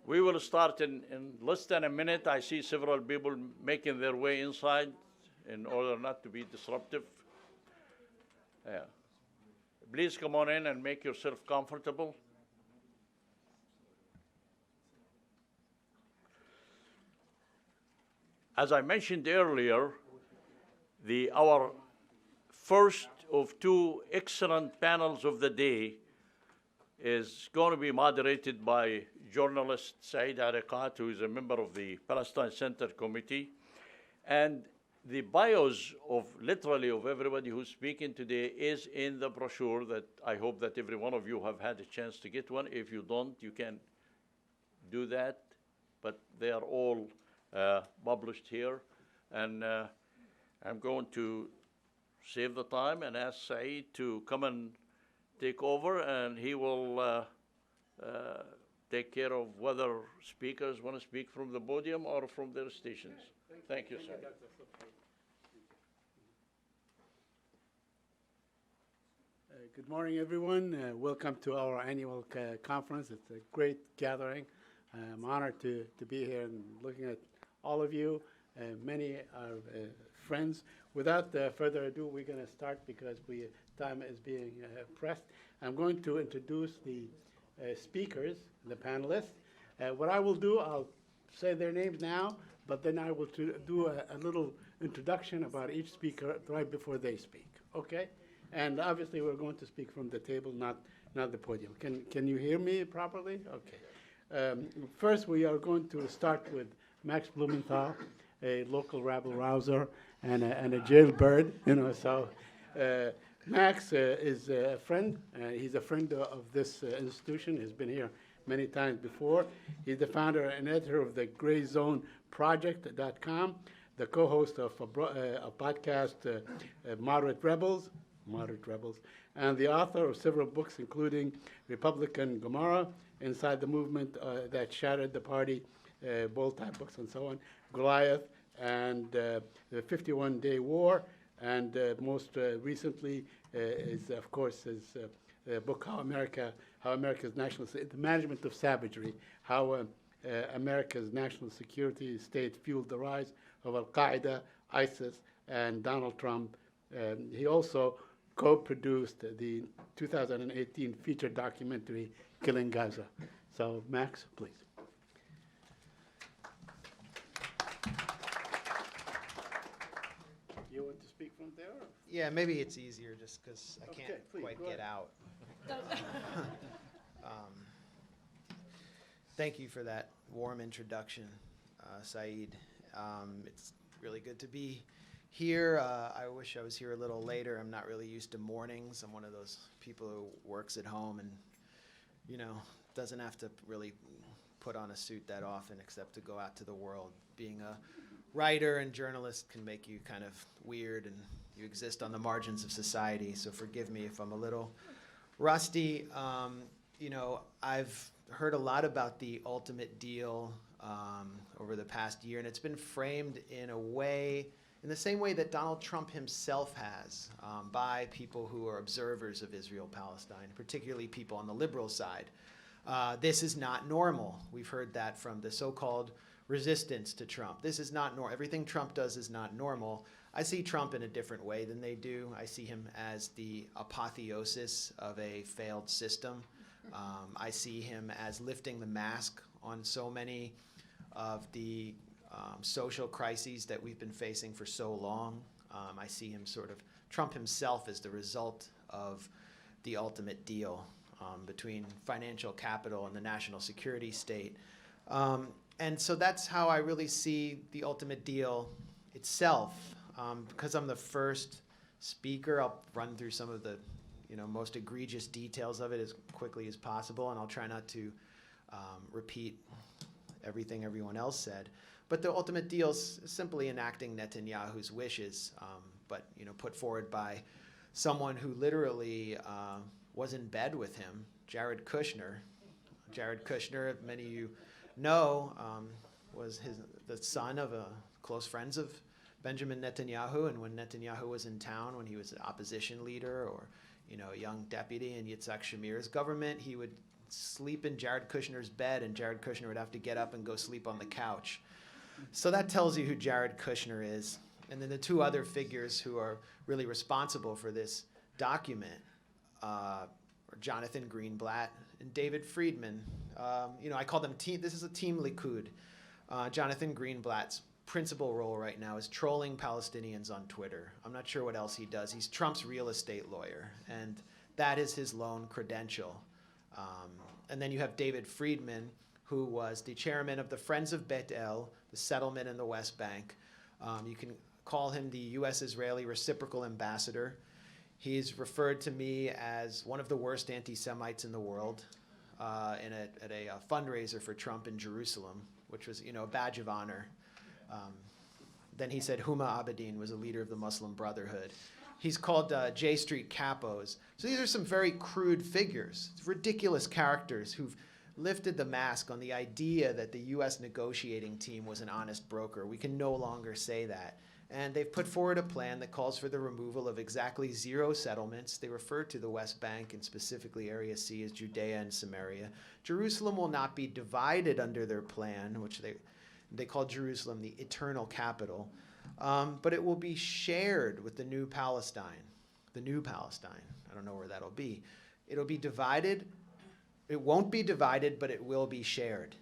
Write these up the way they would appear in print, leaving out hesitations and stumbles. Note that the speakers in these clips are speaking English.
We will start in less than a minute. I see several people making their way inside in order not to be disruptive. Yeah. Please come on in and make yourself comfortable. As I mentioned earlier, our first of two excellent panels of the day is going to be moderated by journalist Saeed Ariqat, who is a member of the Palestine Center Committee. And the bios of literally of everybody who's speaking today is in the brochure that I hope that every one of you have had a chance to get one. If you don't, you can do that, but they are all published here. And I'm going to save the time and ask Saeed to come and take over, and he will take care of whether speakers want to speak from the podium or from their stations. Thank you, sir. Good morning, everyone. Welcome to our annual conference. It's a great gathering. I'm honored to be here and looking at all of you. Many are friends. Without further ado, we're going to start because time is being pressed. I'm going to introduce the speakers, the panelists. What I will do, I'll say their names now, but then I will do a little introduction about each speaker right before they speak, okay? And obviously, we're going to speak from the table, not the podium. Can you hear me properly? Okay. First, we are going to start with Max Blumenthal, a local rabble-rouser and a jailbird, you know. So Max is a friend. He's a friend of this institution. He's been here many times before. He's the founder and editor of the GrayZoneProject.com, the co-host of a podcast, Moderate Rebels, and the author of several books, including Republican Gomorrah, Inside the Movement That Shattered the Party, Bold-type books and so on, Goliath, and the 51-Day War, and most recently is, of course, his book, How America's National, The Management of Savagery, How America's National Security State Fueled the Rise of Al-Qaeda, ISIS, and Donald Trump. He also co-produced the 2018 feature documentary, Killing Gaza. So, Max, please. You want to speak from there? Or? Yeah, maybe it's easier just because I can't quite get out. Thank you for that warm introduction, Saeed. It's really good to be here. I wish I was here a little later. I'm not really used to mornings. I'm one of those people who works at home and, you know, doesn't have to really put on a suit that often except to go out to the world. Being a writer and journalist can make you kind of weird, and you exist on the margins of society, so forgive me if I'm a little rusty. You know, I've heard a lot about the ultimate deal over the past year, and it's been framed in the same way that Donald Trump himself has by people who are observers of Israel-Palestine, particularly people on the liberal side. This is not normal. We've heard that from the so-called resistance to Trump. This is not normal. Everything Trump does is not normal. I see Trump in a different way than they do. I see him as the apotheosis of a failed system. I see him as lifting the mask on so many of the social crises that we've been facing for so long. I see him Trump himself as the result of the ultimate deal between financial capital and the national security state. And so that's how I really see the ultimate deal itself. Because I'm the first speaker, I'll run through some of the most egregious details of it as quickly as possible, and I'll try not to repeat everything everyone else said. But the ultimate deal is simply enacting Netanyahu's wishes, but put forward by someone who literally was in bed with him, Jared Kushner. Jared Kushner, many of you know, was the son of close friends of Benjamin Netanyahu, and when Netanyahu was in town, when he was an opposition leader or a young deputy in Yitzhak Shamir's government, he would sleep in Jared Kushner's bed, and Jared Kushner would have to get up and go sleep on the couch. So that tells you who Jared Kushner is. And then the two other figures who are really responsible for this document are Jonathan Greenblatt and David Friedman. I call them team. This is a team Likud. Jonathan Greenblatt's principal role right now is trolling Palestinians on Twitter. I'm not sure what else he does. He's Trump's real estate lawyer, and that is his lone credential. And then you have David Friedman, who was the chairman of the Friends of Beit El, the settlement in the West Bank. You can call him the U.S.-Israeli reciprocal ambassador. He's referred to me as one of the worst anti-Semites in the world at a fundraiser for Trump in Jerusalem, which was, a badge of honor. Then he said Huma Abedin was a leader of the Muslim Brotherhood. He's called J Street Capos. So these are some very crude figures, ridiculous characters who've lifted the mask on the idea that the U.S. negotiating team was an honest broker. We can no longer say that. And they've put forward a plan that calls for the removal of exactly 0 settlements. They refer to the West Bank, and specifically Area C, as Judea and Samaria. Jerusalem will not be divided under their plan, which they call Jerusalem the eternal capital, but it will be shared with the new Palestine. The new Palestine. I don't know where that'll be. It'll be divided. It won't be divided, but it will be shared.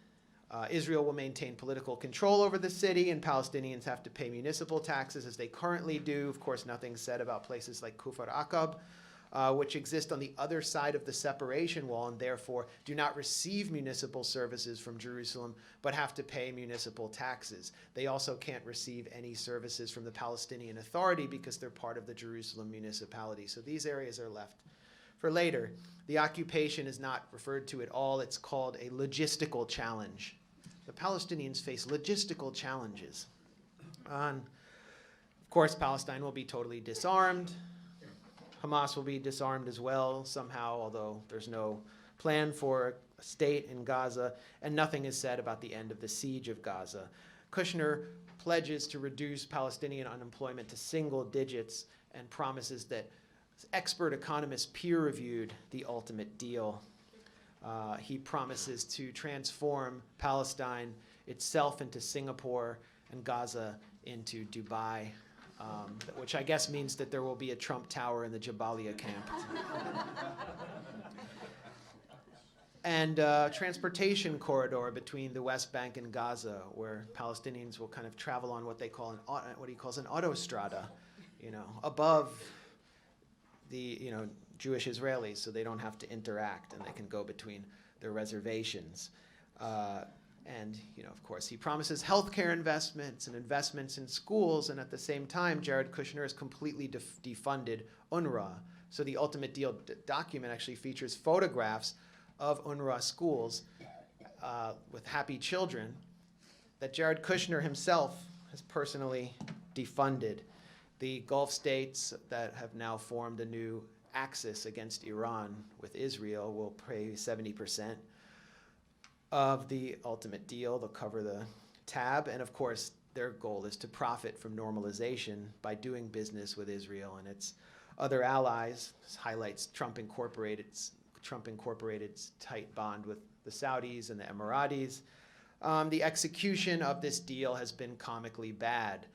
Israel will maintain political control over the city, and Palestinians have to pay municipal taxes as they currently do. Of course, nothing's said about places like Kufar Aqab, which exist on the other side of the separation wall and therefore do not receive municipal services from Jerusalem, but have to pay municipal taxes. They also can't receive any services from the Palestinian Authority because they're part of the Jerusalem municipality. So these areas are left for later. The occupation is not referred to at all. It's called a logistical challenge. The Palestinians face logistical challenges. Of course, Palestine will be totally disarmed. Hamas will be disarmed as well somehow, although there's no plan for a state in Gaza, and nothing is said about the end of the siege of Gaza. Kushner pledges to reduce Palestinian unemployment to single digits and promises that expert economists peer-reviewed the ultimate deal. He promises to transform Palestine itself into Singapore and Gaza into Dubai, which I guess means that there will be a Trump Tower in the Jabalia camp. And a transportation corridor between the West Bank and Gaza, where Palestinians will kind of travel on what he calls an autostrada, above the Jewish Israelis, so they don't have to interact and they can go between their reservations. And of course, he promises healthcare investments and investments in schools, and at the same time, Jared Kushner has completely defunded UNRWA. So the ultimate deal document actually features photographs of UNRWA schools with happy children that Jared Kushner himself has personally defunded. The Gulf states that have now formed a new axis against Iran with Israel will pay 70% of the ultimate deal. They'll cover the tab. And of course, their goal is to profit from normalization by doing business with Israel and its other allies. This highlights Trump Incorporated's tight bond with the Saudis and the Emiratis. The execution of this deal has been comically bad.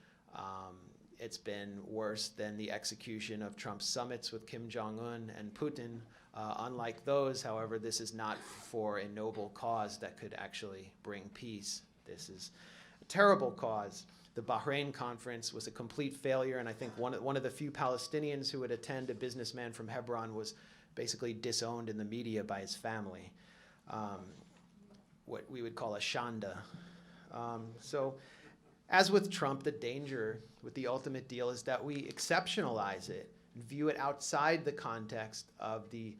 It's been worse than the execution of Trump's summits with Kim Jong-un and Putin. Unlike those, however, this is not for a noble cause that could actually bring peace. This is a terrible cause. The Bahrain conference was a complete failure, and I think one of the few Palestinians who would attend, a businessman from Hebron, was basically disowned in the media by his family. What we would call a shanda. So, as with Trump, the danger with the ultimate deal is that we exceptionalize it and view it outside the context of the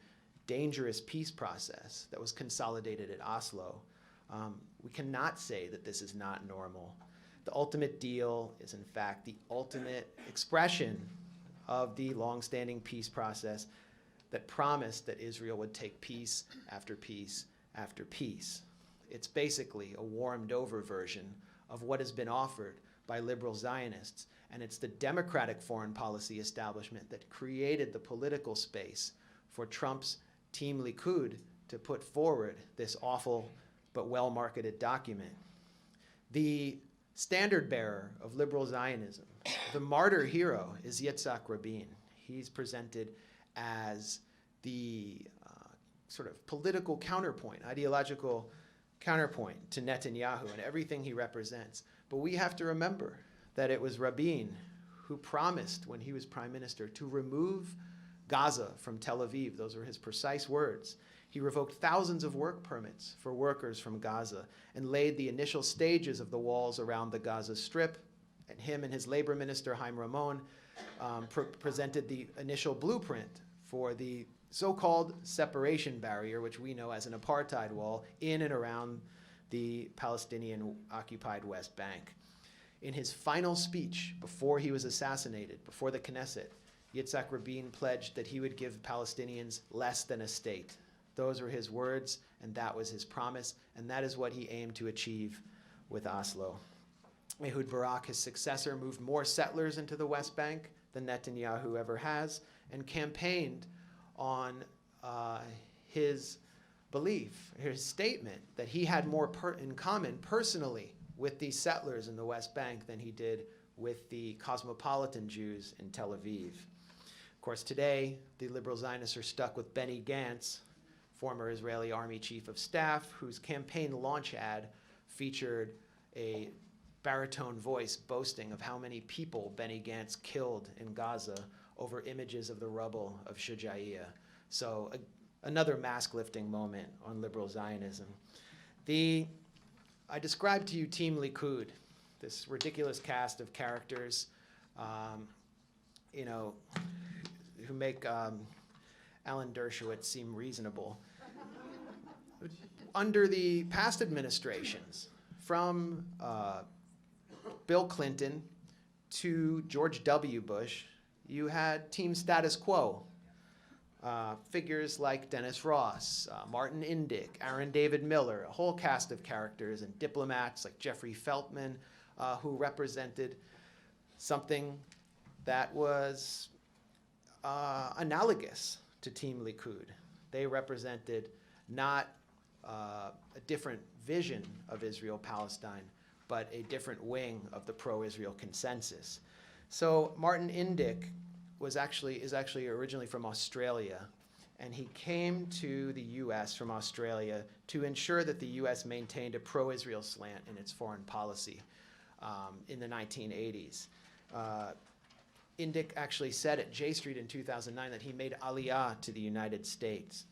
dangerous peace process that was consolidated at Oslo. We cannot say that this is not normal. The ultimate deal is, in fact, the ultimate expression of the long-standing peace process that promised that Israel would take peace after peace after peace. It's basically a warmed-over version of what has been offered by liberal Zionists, and it's the democratic foreign policy establishment that created the political space for Trump's Team Likud to put forward this awful but well-marketed document. The standard bearer of liberal Zionism, the martyr hero, is Yitzhak Rabin. He's presented as the sort of political counterpoint, ideological counterpoint to Netanyahu and everything he represents. But we have to remember that it was Rabin who promised, when he was prime minister, to remove Gaza from Tel Aviv. Those were his precise words. He revoked thousands of work permits for workers from Gaza and laid the initial stages of the walls around the Gaza Strip. And him and his labor minister, Haim Ramon, presented the initial blueprint for the so-called separation barrier, which we know as an apartheid wall, in and around the Palestinian-occupied West Bank. In his final speech before he was assassinated, before the Knesset, Yitzhak Rabin pledged that he would give Palestinians less than a state. Those were his words, and that was his promise, and that is what he aimed to achieve with Oslo. Ehud Barak, his successor, moved more settlers into the West Bank than Netanyahu ever has, and campaigned on his belief, his statement that he had more in common personally with these settlers in the West Bank than he did with the cosmopolitan Jews in Tel Aviv. Of course, today, the liberal Zionists are stuck with Benny Gantz, former Israeli Army Chief of Staff, whose campaign launch ad featured a baritone voice boasting of how many people Benny Gantz killed in Gaza over images of the rubble of Shujaiya. So another mask-lifting moment on liberal Zionism. I described to you Team Likud, this ridiculous cast of characters, who make Alan Dershowitz seem reasonable. Under the past administrations, from Bill Clinton to George W. Bush, you had Team Status Quo. Figures like Dennis Ross, Martin Indyk, Aaron David Miller, a whole cast of characters, and diplomats like Jeffrey Feltman, who represented something that was analogous to Team Likud. They represented not a different vision of Israel-Palestine, but a different wing of the pro-Israel consensus. So Martin Indyk is actually originally from Australia, and he came to the U.S. from Australia to ensure that the U.S. maintained a pro-Israel slant in its foreign policy in the 1980s. Indyk actually said at J Street in 2009 that he made aliyah to the United States.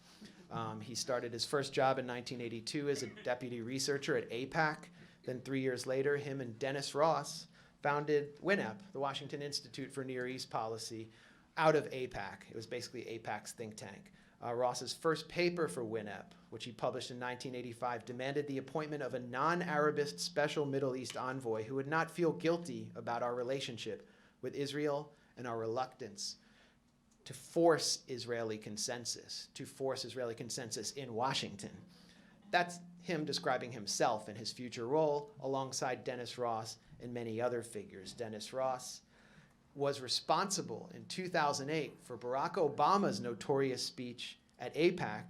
He started his first job in 1982 as a deputy researcher at AIPAC. Then 3 years later, him and Dennis Ross founded WINEP, the Washington Institute for Near East Policy, out of AIPAC. It was basically AIPAC's think tank. Ross's first paper for WINEP, which he published in 1985, demanded the appointment of a non-Arabist special Middle East envoy who would not feel guilty about our relationship with Israel and our reluctance to force Israeli consensus in Washington. That's him describing himself and his future role alongside Dennis Ross and many other figures. Dennis Ross was responsible in 2008 for Barack Obama's notorious speech at AIPAC,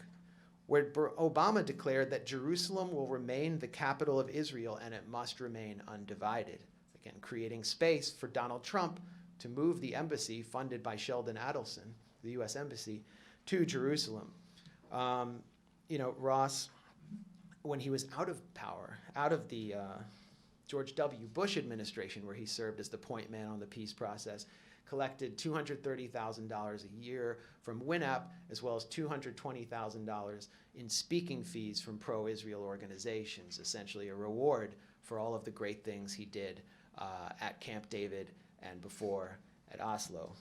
where Obama declared that Jerusalem will remain the capital of Israel and it must remain undivided. Again, creating space for Donald Trump to move the embassy funded by Sheldon Adelson, the U.S. Embassy, to Jerusalem. Ross, when he was out of power, out of the George W. Bush administration, where he served as the point man on the peace process, collected $230,000 a year from WINEP, as well as $220,000 in speaking fees from pro-Israel organizations, essentially a reward for all of the great things he did at Camp David and before at Oslo.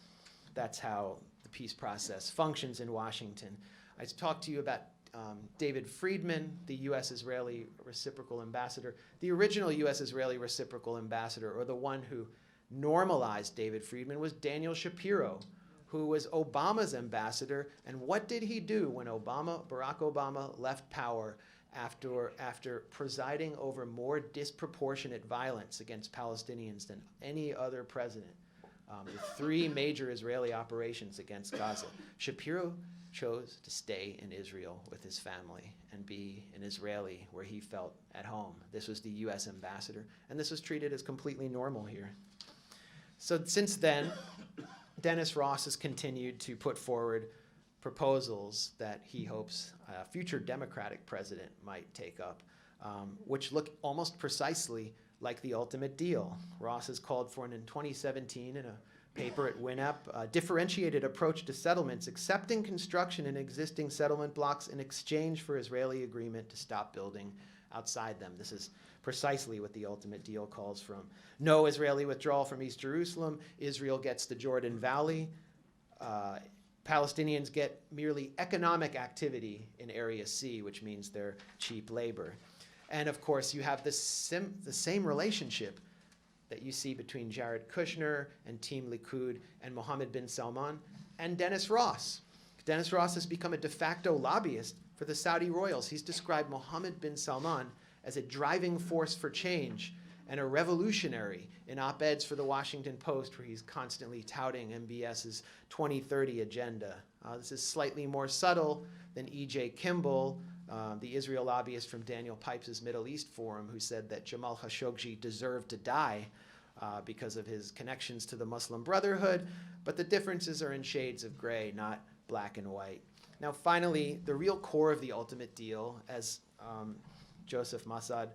That's how the peace process functions in Washington. I talked to you about David Friedman, the U.S.-Israeli reciprocal ambassador. The original U.S.-Israeli reciprocal ambassador, or the one who normalized David Friedman, was Daniel Shapiro, who was Obama's ambassador. And what did he do when Barack Obama left power after presiding over more disproportionate violence against Palestinians than any other president The three major Israeli operations against Gaza. Shapiro chose to stay in Israel with his family and be an Israeli where he felt at home. This was the U.S. ambassador, and this was treated as completely normal here. So since then, Dennis Ross has continued to put forward proposals that he hopes a future Democratic president might take up, which look almost precisely like the ultimate deal. Ross has called for, in 2017 in a paper at WINEP, a differentiated approach to settlements, accepting construction in existing settlement blocks in exchange for Israeli agreement to stop building outside them. This is precisely what the ultimate deal calls from. No Israeli withdrawal from East Jerusalem. Israel gets the Jordan Valley. Palestinians get merely economic activity in Area C, which means they're cheap labor. And of course, you have the same relationship that you see between Jared Kushner and Team Likud and Mohammed bin Salman and Dennis Ross. Dennis Ross has become a de facto lobbyist for the Saudi royals. He's described Mohammed bin Salman as a driving force for change and a revolutionary in op-eds for the Washington Post, where he's constantly touting MBS's 2030 agenda. This is slightly more subtle than E.J. Campbell, the Israel lobbyist from Daniel Pipes' Middle East Forum, who said that Jamal Khashoggi deserved to die because of his connections to the Muslim Brotherhood, but the differences are in shades of gray, not black and white. Now, finally, the real core of the ultimate deal, as Joseph Massad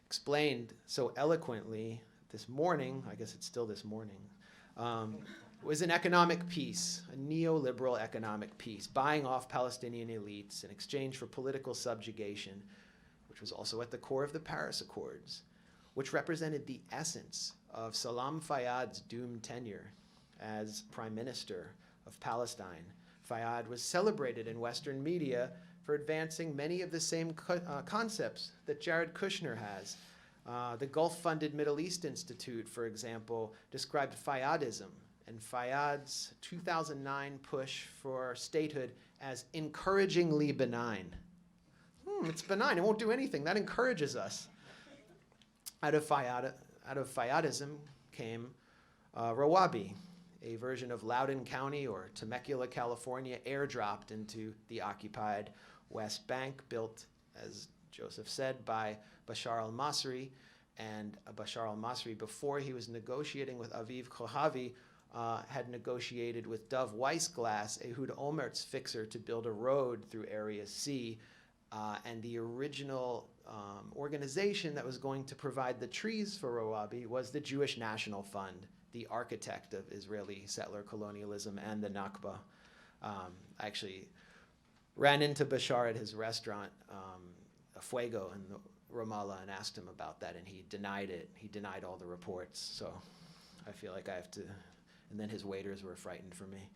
explained so eloquently this morning, I guess it's still this morning, was an economic peace, a neoliberal economic peace, buying off Palestinian elites in exchange for political subjugation, which was also at the core of the Paris Accords, which represented the essence of Salam Fayyad's doomed tenure as Prime Minister of Palestine. Fayyad was celebrated in Western media for advancing many of the same concepts that Jared Kushner has. The Gulf-funded Middle East Institute, for example, described Fayyadism and Fayyad's 2009 push for statehood as encouragingly benign. It's benign, it won't do anything. That encourages us. Out of Fayyadism came Rawabi, a version of Loudoun County or Temecula, California, airdropped into the occupied West Bank, built, as Joseph said, by Bashar al-Masri. And Bashar al-Masri, before he was negotiating with Aviv Kohavi, had negotiated with Dov Weissglass, Ehud Olmert's fixer, to build a road through Area C. And the original organization that was going to provide the trees for Rawabi was the Jewish National Fund, the architect of Israeli settler colonialism and the Nakba. I actually ran into Bashar at his restaurant, Fuego in Ramallah, and asked him about that, and he denied it. He denied all the reports, so I feel like I have to, and then his waiters were frightened for me.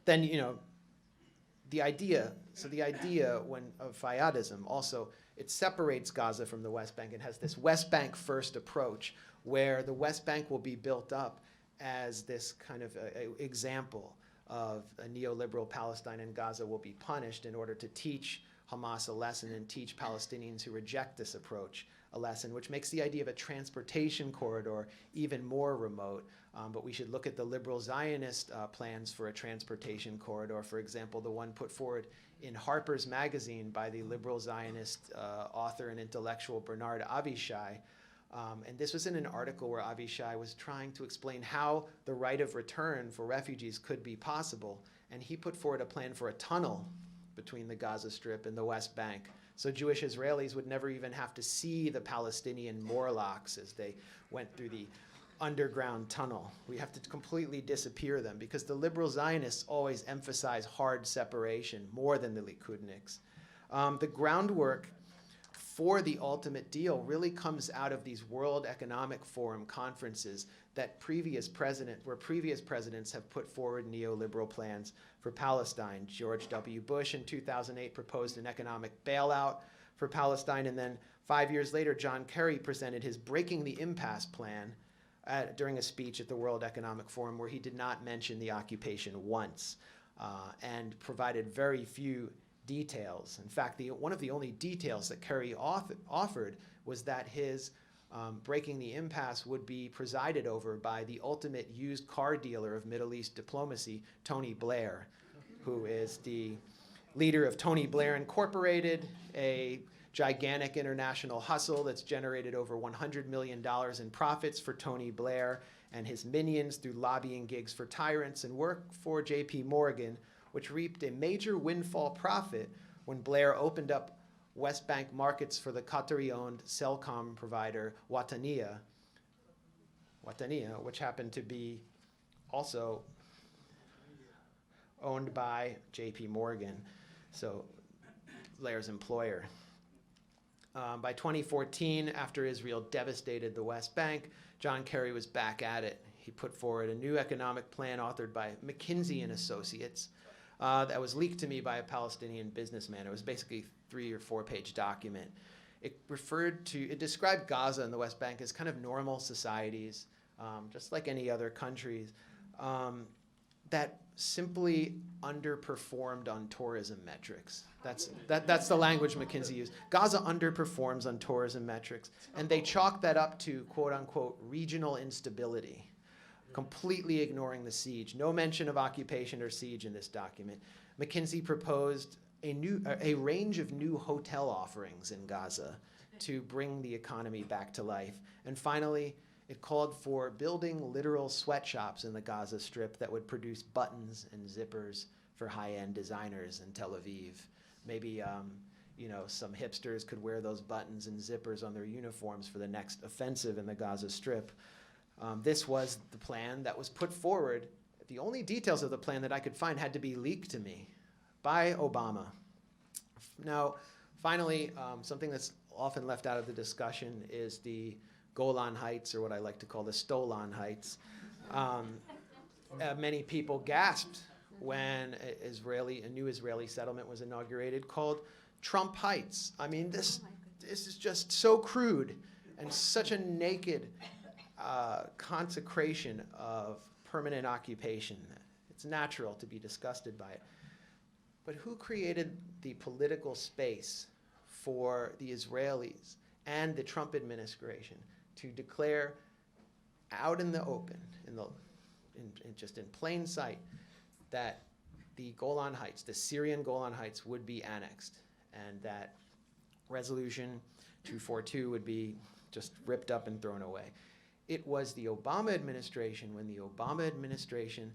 Then, you know, the idea of Fayyadism also, it separates Gaza from the West Bank and has this West Bank first approach, where the West Bank will be built up as this kind of example of a neoliberal Palestine, and Gaza will be punished in order to teach Hamas a lesson and teach Palestinians who reject this approach a lesson, which makes the idea of a transportation corridor even more remote. But we should look at the liberal Zionist plans for a transportation corridor. For example, the one put forward in Harper's Magazine by the liberal Zionist author and intellectual Bernard Avishai. And this was in an article where Avishai was trying to explain how the right of return for refugees could be possible. And he put forward a plan for a tunnel between the Gaza Strip and the West Bank, so Jewish Israelis would never even have to see the Palestinian Morlocks as they went through the underground tunnel. We have to completely disappear them, because the liberal Zionists always emphasize hard separation more than the Likudniks. The groundwork for the ultimate deal really comes out of these World Economic Forum conferences that previous presidents have put forward neoliberal plans for Palestine. George W. Bush in 2008 proposed an economic bailout for Palestine, and then 5 years later, John Kerry presented his Breaking the Impasse plan during a speech at the World Economic Forum, where he did not mention the occupation once and provided very few details. In fact, one of the only details that Kerry offered was that his breaking the impasse would be presided over by the ultimate used car dealer of Middle East diplomacy, Tony Blair, who is the leader of Tony Blair Incorporated, a gigantic international hustle that's generated over $100 million in profits for Tony Blair and his minions through lobbying gigs for tyrants and work for J.P. Morgan, which reaped a major windfall profit when Blair opened up West Bank markets for the Qatari-owned Cellcom provider Wataniya, which happened to be also owned by J.P. Morgan, so Blair's employer. By 2014, after Israel devastated the West Bank, John Kerry was back at it. He put forward a new economic plan authored by McKinsey and Associates that was leaked to me by a Palestinian businessman. It was basically a 3 or 4 page document. It described Gaza and the West Bank as kind of normal societies, just like any other countries, that simply underperformed on tourism metrics. That's the language McKinsey used. Gaza underperforms on tourism metrics, and they chalk that up to, quote unquote, regional instability, completely ignoring the siege. No mention of occupation or siege in this document. McKinsey proposed a range of new hotel offerings in Gaza to bring the economy back to life. And finally, it called for building literal sweatshops in the Gaza Strip that would produce buttons and zippers for high-end designers in Tel Aviv. Maybe some hipsters could wear those buttons and zippers on their uniforms for the next offensive in the Gaza Strip. This was the plan that was put forward. The only details of the plan that I could find had to be leaked to me by Obama. Now, finally, something that's often left out of the discussion is the Golan Heights, or what I like to call the Stolan Heights. Many people gasped when a new Israeli settlement was inaugurated called Trump Heights. I mean, this is just so crude and such a naked consecration of permanent occupation. It's natural to be disgusted by it. But who created the political space for the Israelis and the Trump administration to declare out in the open, just in plain sight, that the Golan Heights, the Syrian Golan Heights, would be annexed, and that Resolution 242 would be just ripped up and thrown away? It was the Obama administration, when the Obama administration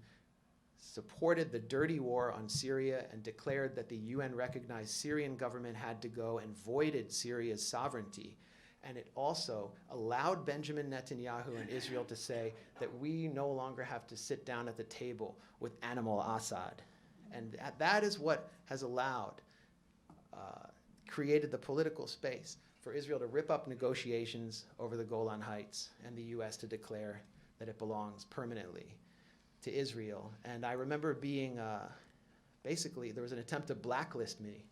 supported the dirty war on Syria and declared that the UN-recognized Syrian government had to go and voided Syria's sovereignty. And it also allowed Benjamin Netanyahu and Israel to say that we no longer have to sit down at the table with Animal Assad. And that is what has created the political space for Israel to rip up negotiations over the Golan Heights and the US to declare that it belongs permanently to Israel. And I remember being, basically, there was an attempt to blacklist me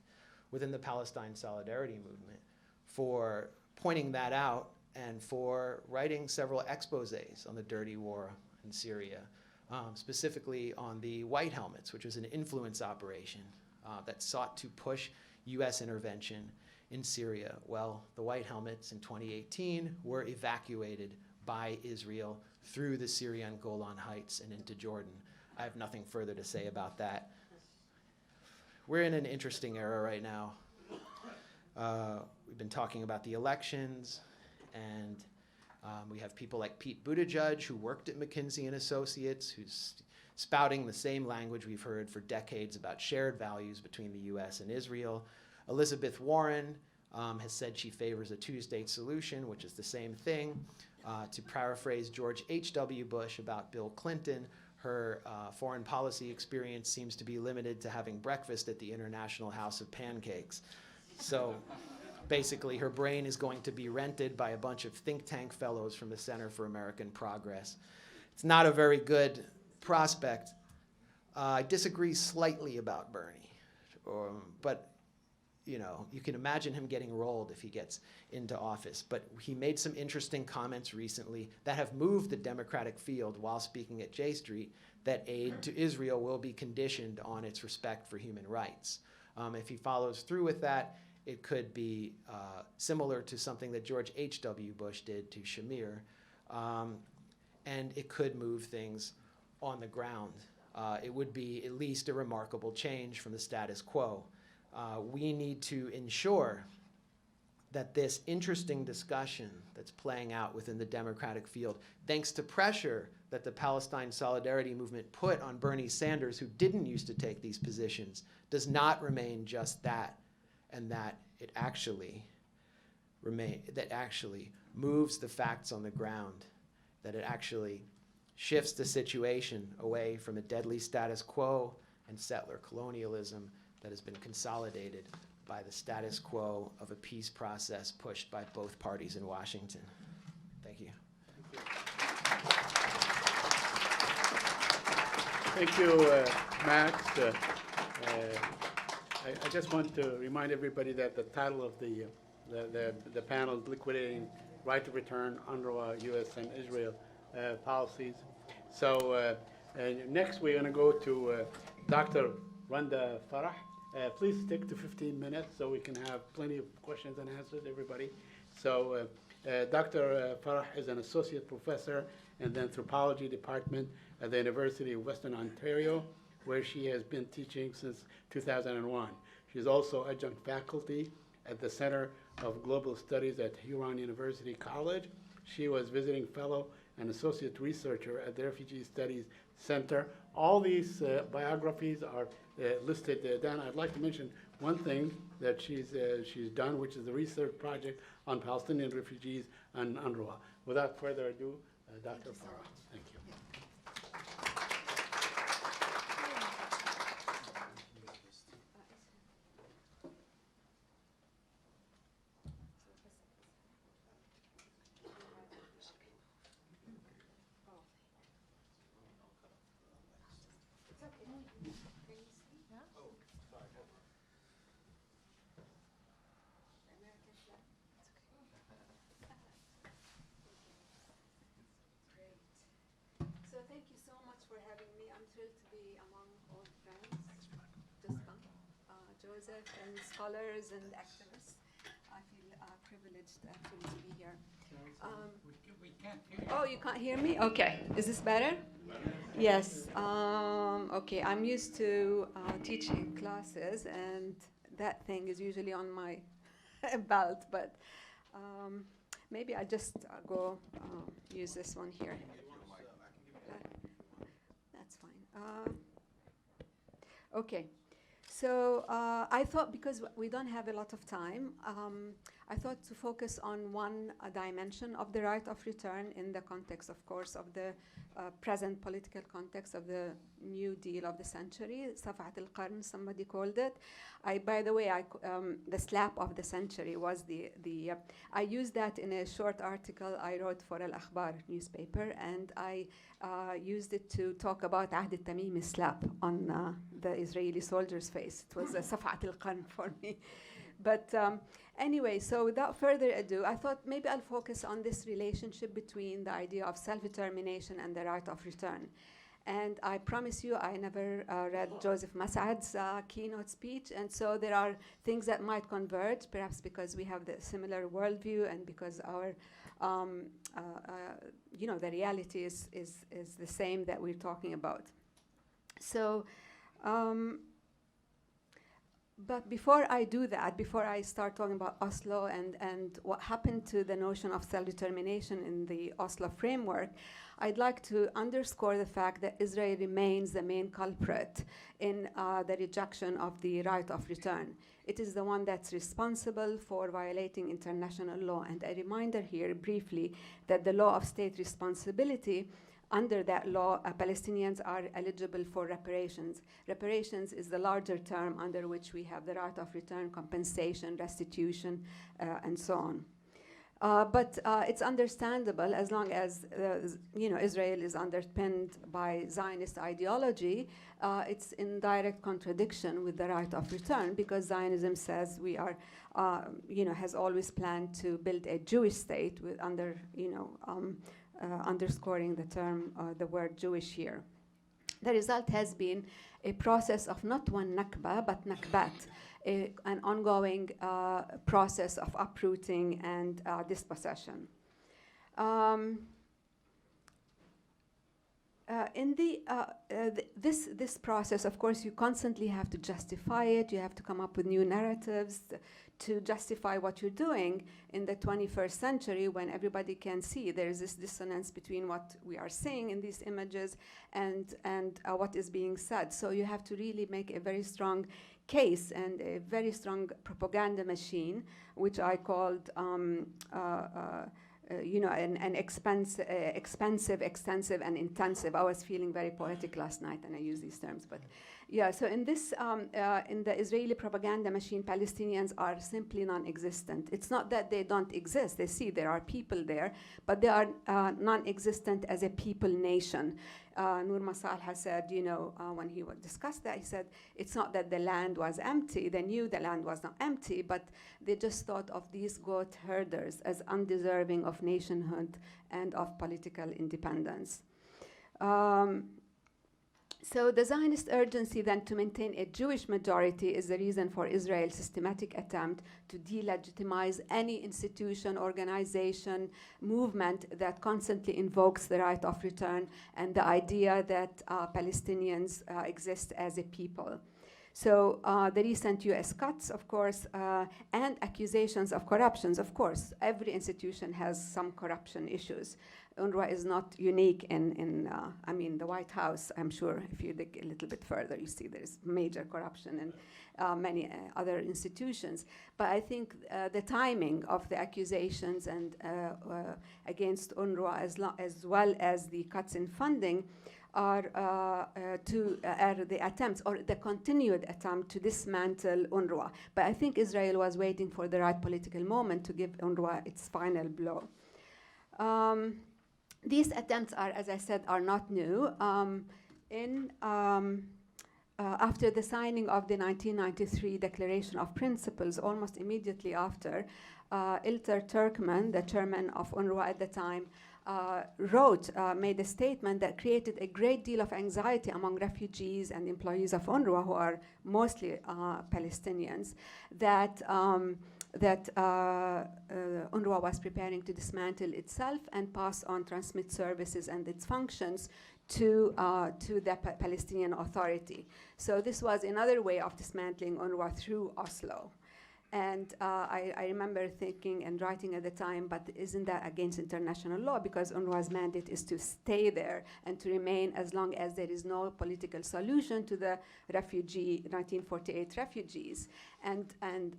within the Palestine Solidarity Movement for pointing that out and for writing several exposés on the dirty war in Syria, specifically on the White Helmets, which was an influence operation that sought to push US intervention in Syria. Well, the White Helmets in 2018 were evacuated by Israel through the Syrian Golan Heights and into Jordan. I have nothing further to say about that. We're in an interesting era right now. We've been talking about the elections, and we have people like Pete Buttigieg, who worked at McKinsey and Associates, who's spouting the same language we've heard for decades about shared values between the US and Israel. Elizabeth Warren has said she favors a two-state solution, which is the same thing. To paraphrase George H.W. Bush about Bill Clinton, her foreign policy experience seems to be limited to having breakfast at the International House of Pancakes. So basically, her brain is going to be rented by a bunch of think tank fellows from the Center for American Progress. It's not a very good prospect. I disagree slightly about Bernie, but you can imagine him getting rolled if he gets into office. But he made some interesting comments recently that have moved the Democratic field while speaking at J Street, that aid to Israel will be conditioned on its respect for human rights. If he follows through with that, It could be similar to something that George H.W. Bush did to Shamir. And it could move things on the ground. It would be at least a remarkable change from the status quo. We need to ensure that this interesting discussion that's playing out within the democratic field, thanks to pressure that the Palestine Solidarity Movement put on Bernie Sanders, who didn't used to take these positions, does not remain just that, and that it actually moves the facts on the ground, that it actually shifts the situation away from a deadly status quo and settler colonialism that has been consolidated by the status quo of a peace process pushed by both parties in Washington. Thank you. Thank you, Max. I just want to remind everybody that the title of the panel is Liquidating Right to Return, UNRWA, U.S. and Israel Policies. So next we're going to go to Dr. Randa Farah. Please stick to 15 minutes so we can have plenty of questions and answers, everybody. So Dr. Farah is an associate professor in the anthropology department at the University of Western Ontario, where she has been teaching since 2001. She's also adjunct faculty at the Center of Global Studies at Huron University College. She was visiting fellow and associate researcher at the Refugee Studies Center. All these biographies are listed down. I'd like to mention one thing that she's done, which is a research project on Palestinian refugees and UNRWA. Without further ado, Dr. Farah. Thank you. So thank you so much for having me. I'm thrilled to be among old friends, just Joseph and scholars and activists. I feel privileged actually to be here. We can't hear you. Oh, you can't hear me? Okay. Is this better? Yes. Okay. I'm used to teaching classes, and that thing is usually on my belt, but maybe I just go use this one here. That's fine. Okay. So I thought, because we don't have a lot of time, I thought to focus on one dimension of the right of return in the context, of course, of the present political context of the New Deal of the century. Safat al-Qarn, somebody called it. By the way, the slap of the century was I used that in a short article I wrote for Al-Akhbar newspaper, and I used it to talk about Ahd al-Tamimi slap on the Israeli soldier's face. It was a Safat al-Qarn for me. But anyway, so without further ado, I thought maybe I'll focus on this relationship between the idea of self-determination and the right of return. And I promise you, I never read Joseph Mas'ad's keynote speech, and so there are things that might converge, perhaps because we have the similar worldview and because our, the reality is the same that we're talking about. So. But before I do that, before I start talking about Oslo and what happened to the notion of self-determination in the Oslo framework, I'd like to underscore the fact that Israel remains the main culprit in the rejection of the right of return. It is the one that's responsible for violating international law. And a reminder here briefly that the law of state responsibility, under that law, Palestinians are eligible for reparations. Reparations is the larger term under which we have the right of return, compensation, restitution, and so on. But it's understandable as long as Israel is underpinned by Zionist ideology. It's in direct contradiction with the right of return, because Zionism says we are, has always planned to build a Jewish state with underscoring the term, the word Jewish here. The result has been a process of not one Nakba, but Nakbat, an ongoing process of uprooting and dispossession. This process, of course, you constantly have to justify it. You have to come up with new narratives to justify what you're doing in the 21st century, when everybody can see there is this dissonance between what we are seeing in these images and what is being said. So you have to really make a very strong case and a very strong propaganda machine, which I called an expensive, extensive, and intensive. I was feeling very poetic last night, and I use these terms. But yeah, so in this, in the Israeli propaganda machine, Palestinians are simply non-existent. It's not that they don't exist. They see there are people there, but they are non-existent as a people nation. Nur Masal has said, when he discussed that, he said, it's not that the land was empty. They knew the land was not empty, but they just thought of these goat herders as undeserving of nationhood and of political independence. So the Zionist urgency then to maintain a Jewish majority is the reason for Israel's systematic attempt to delegitimize any institution, organization, movement that constantly invokes the right of return and the idea that Palestinians exist as a people. So the recent US cuts, of course, and accusations of corruptions, of course, every institution has some corruption issues. UNRWA is not unique in the White House. I'm sure if you dig a little bit further, you see there's major corruption in many other institutions. But I think the timing of the accusations and against UNRWA as well as the cuts in funding are the attempts or the continued attempt to dismantle UNRWA. But I think Israel was waiting for the right political moment to give UNRWA its final blow. These attempts are, as I said, are not new. After the signing of the 1993 Declaration of Principles, almost immediately after, Ilter Turkmen, the chairman of UNRWA at the time, made a statement that created a great deal of anxiety among refugees and employees of UNRWA, who are mostly Palestinians, that UNRWA was preparing to dismantle itself and pass on transmit services and its functions to the Palestinian Authority. So this was another way of dismantling UNRWA through Oslo. And I remember thinking and writing at the time, but isn't that against international law? Because UNRWA's mandate is to stay there and to remain as long as there is no political solution to the 1948 refugees. And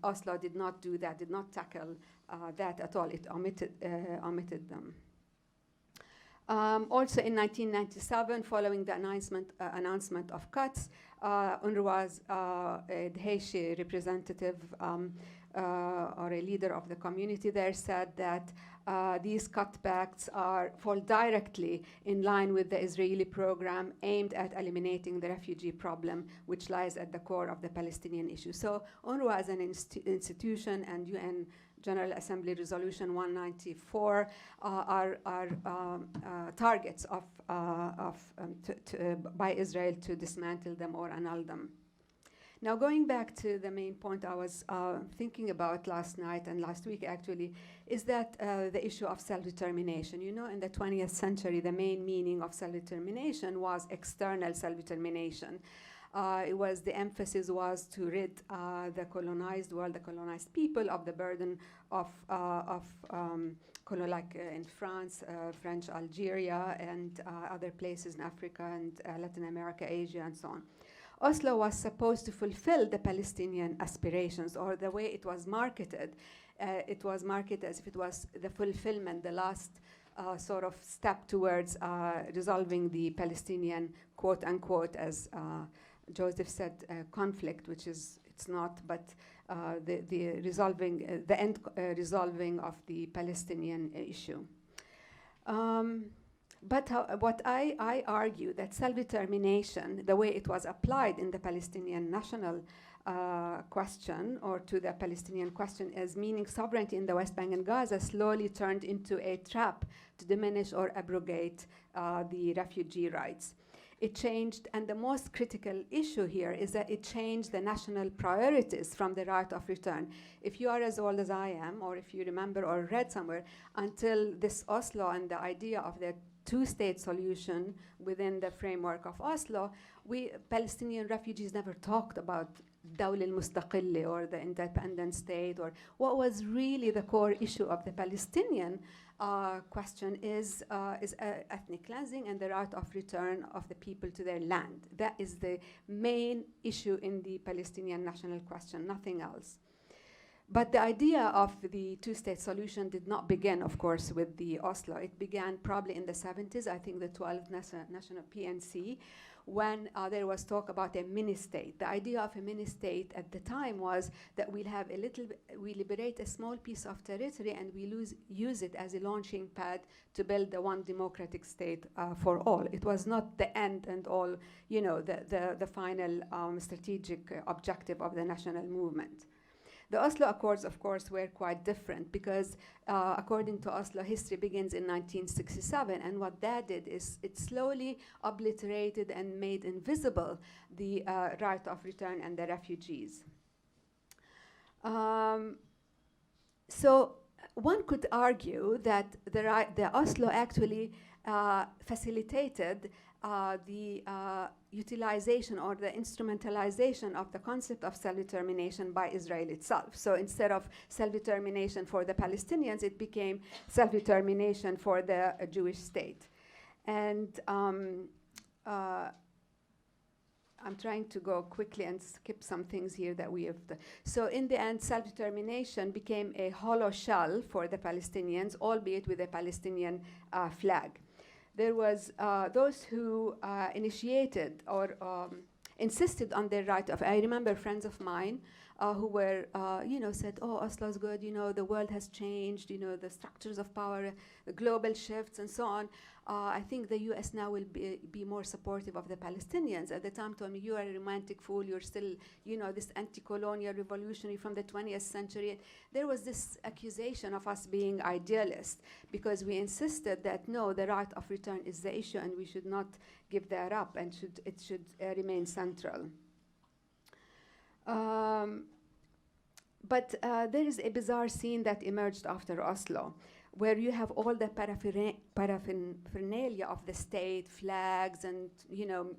Oslo did not do that, did not tackle that at all. It omitted them. Also in 1997, following the announcement of cuts, UNRWA's Dheshi representative or a leader of the community there said that these cutbacks fall directly in line with the Israeli program aimed at eliminating the refugee problem, which lies at the core of the Palestinian issue. So UNRWA as an institution and UN General Assembly Resolution 194 are targets by Israel to dismantle them or annul them. Now, going back to the main point I was thinking about last night and last week, actually, is that the issue of self-determination. You know, in the 20th century, the main meaning of self-determination was external self-determination. The emphasis was to rid the colonized world, the colonized people, of the burden of like in France, French Algeria, and other places in Africa and Latin America, Asia, and so on. Oslo was supposed to fulfill the Palestinian aspirations, or the way it was marketed. It was marketed as if it was the fulfillment, the last sort of step towards resolving the Palestinian, quote unquote, as Joseph said, conflict, which it's not, but the end resolving of the Palestinian issue. But what I argue that self-determination, the way it was applied in the Palestinian national question, or to the Palestinian question, as meaning sovereignty in the West Bank and Gaza, slowly turned into a trap to diminish or abrogate the refugee rights. It changed, and the most critical issue here is that it changed the national priorities from the right of return. If you are as old as I am, or if you remember or read somewhere, until this Oslo and the idea of the two-state solution within the framework of Oslo, we Palestinian refugees never talked about Dawla al-Mustaqilla or the independent state, or what was really the core issue of the Palestinian question is ethnic cleansing and the right of return of the people to their land. That is the main issue in the Palestinian national question, nothing else. But the idea of the two-state solution did not begin, of course, with the Oslo. It began probably in the 70s, I think the 12th National PNC, when there was talk about a mini-state. The idea of a mini-state at the time was that we liberate a small piece of territory and we use it as a launching pad to build the one democratic state for all. It was not the end and all, you know, the final strategic objective of the national movement. The Oslo Accords, of course, were quite different because according to Oslo, history begins in 1967, and what that did is it slowly obliterated and made invisible the right of return and the refugees. So one could argue that the Oslo actually facilitated the utilization or the instrumentalization of the concept of self-determination by Israel itself. So instead of self-determination for the Palestinians, it became self-determination for the Jewish state. And I'm trying to go quickly and skip some things here that we have. So in the end, self-determination became a hollow shell for the Palestinians, albeit with a Palestinian flag. There was those who initiated or insisted on their right of. I remember friends of mine who were, said, "Oh, Oslo's good. You know, the world has changed. You know, the structures of power, the global shifts, and so on. I think the U.S. now will be more supportive of the Palestinians." At the time, told me, "You are a romantic fool. You're still, you know, this anti-colonial revolutionary from the 20th century." There was this accusation of us being idealists because we insisted that no, the right of return is the issue, and we should not give that up, and it should remain central. But there is a bizarre scene that emerged after Oslo, where you have all the paraphernalia of the state, flags, and you know,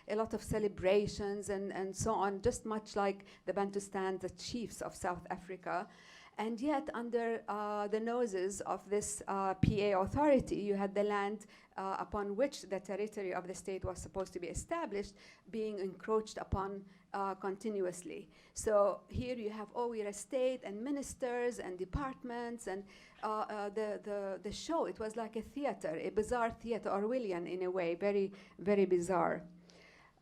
a lot of celebrations and so on, just much like the Bantustan, the chiefs of South Africa. And yet, under the noses of this PA authority, you had the land upon which the territory of the state was supposed to be established being encroached upon continuously. So here you have, oh, we're a state, and ministers and departments, and the show, it was like a theater, a bizarre theater, Orwellian in a way, very, very bizarre.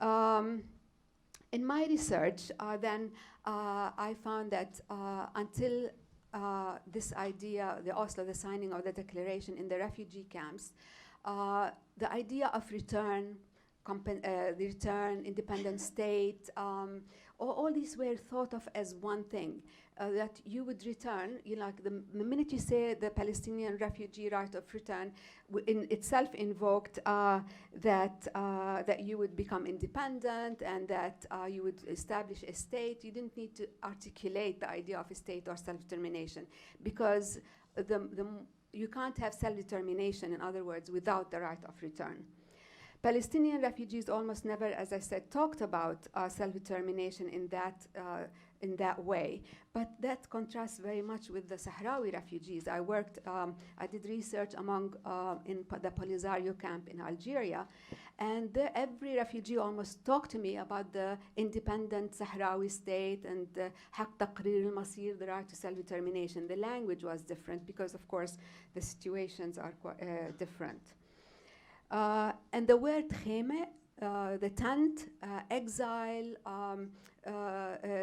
In my research, then I found that until this idea, the Oslo, the signing of the declaration in the refugee camps, the idea of return, the return, independent state, all these were thought of as one thing, that you would return, you know, like the minute you say the Palestinian refugee right of return, in itself invoked that you would become independent and that you would establish a state. You didn't need to articulate the idea of a state or self-determination, because you can't have self-determination, in other words, without the right of return. Palestinian refugees almost never, as I said, talked about self-determination in that way, but that contrasts very much with the Sahrawi refugees. I did research in the Polisario camp in Algeria, and every refugee almost talked to me about the independent Sahrawi state and Haq Taqrir al-Masir, the right to self-determination. The language was different because, of course, the situations are different. And the word kheme, the tent, exile,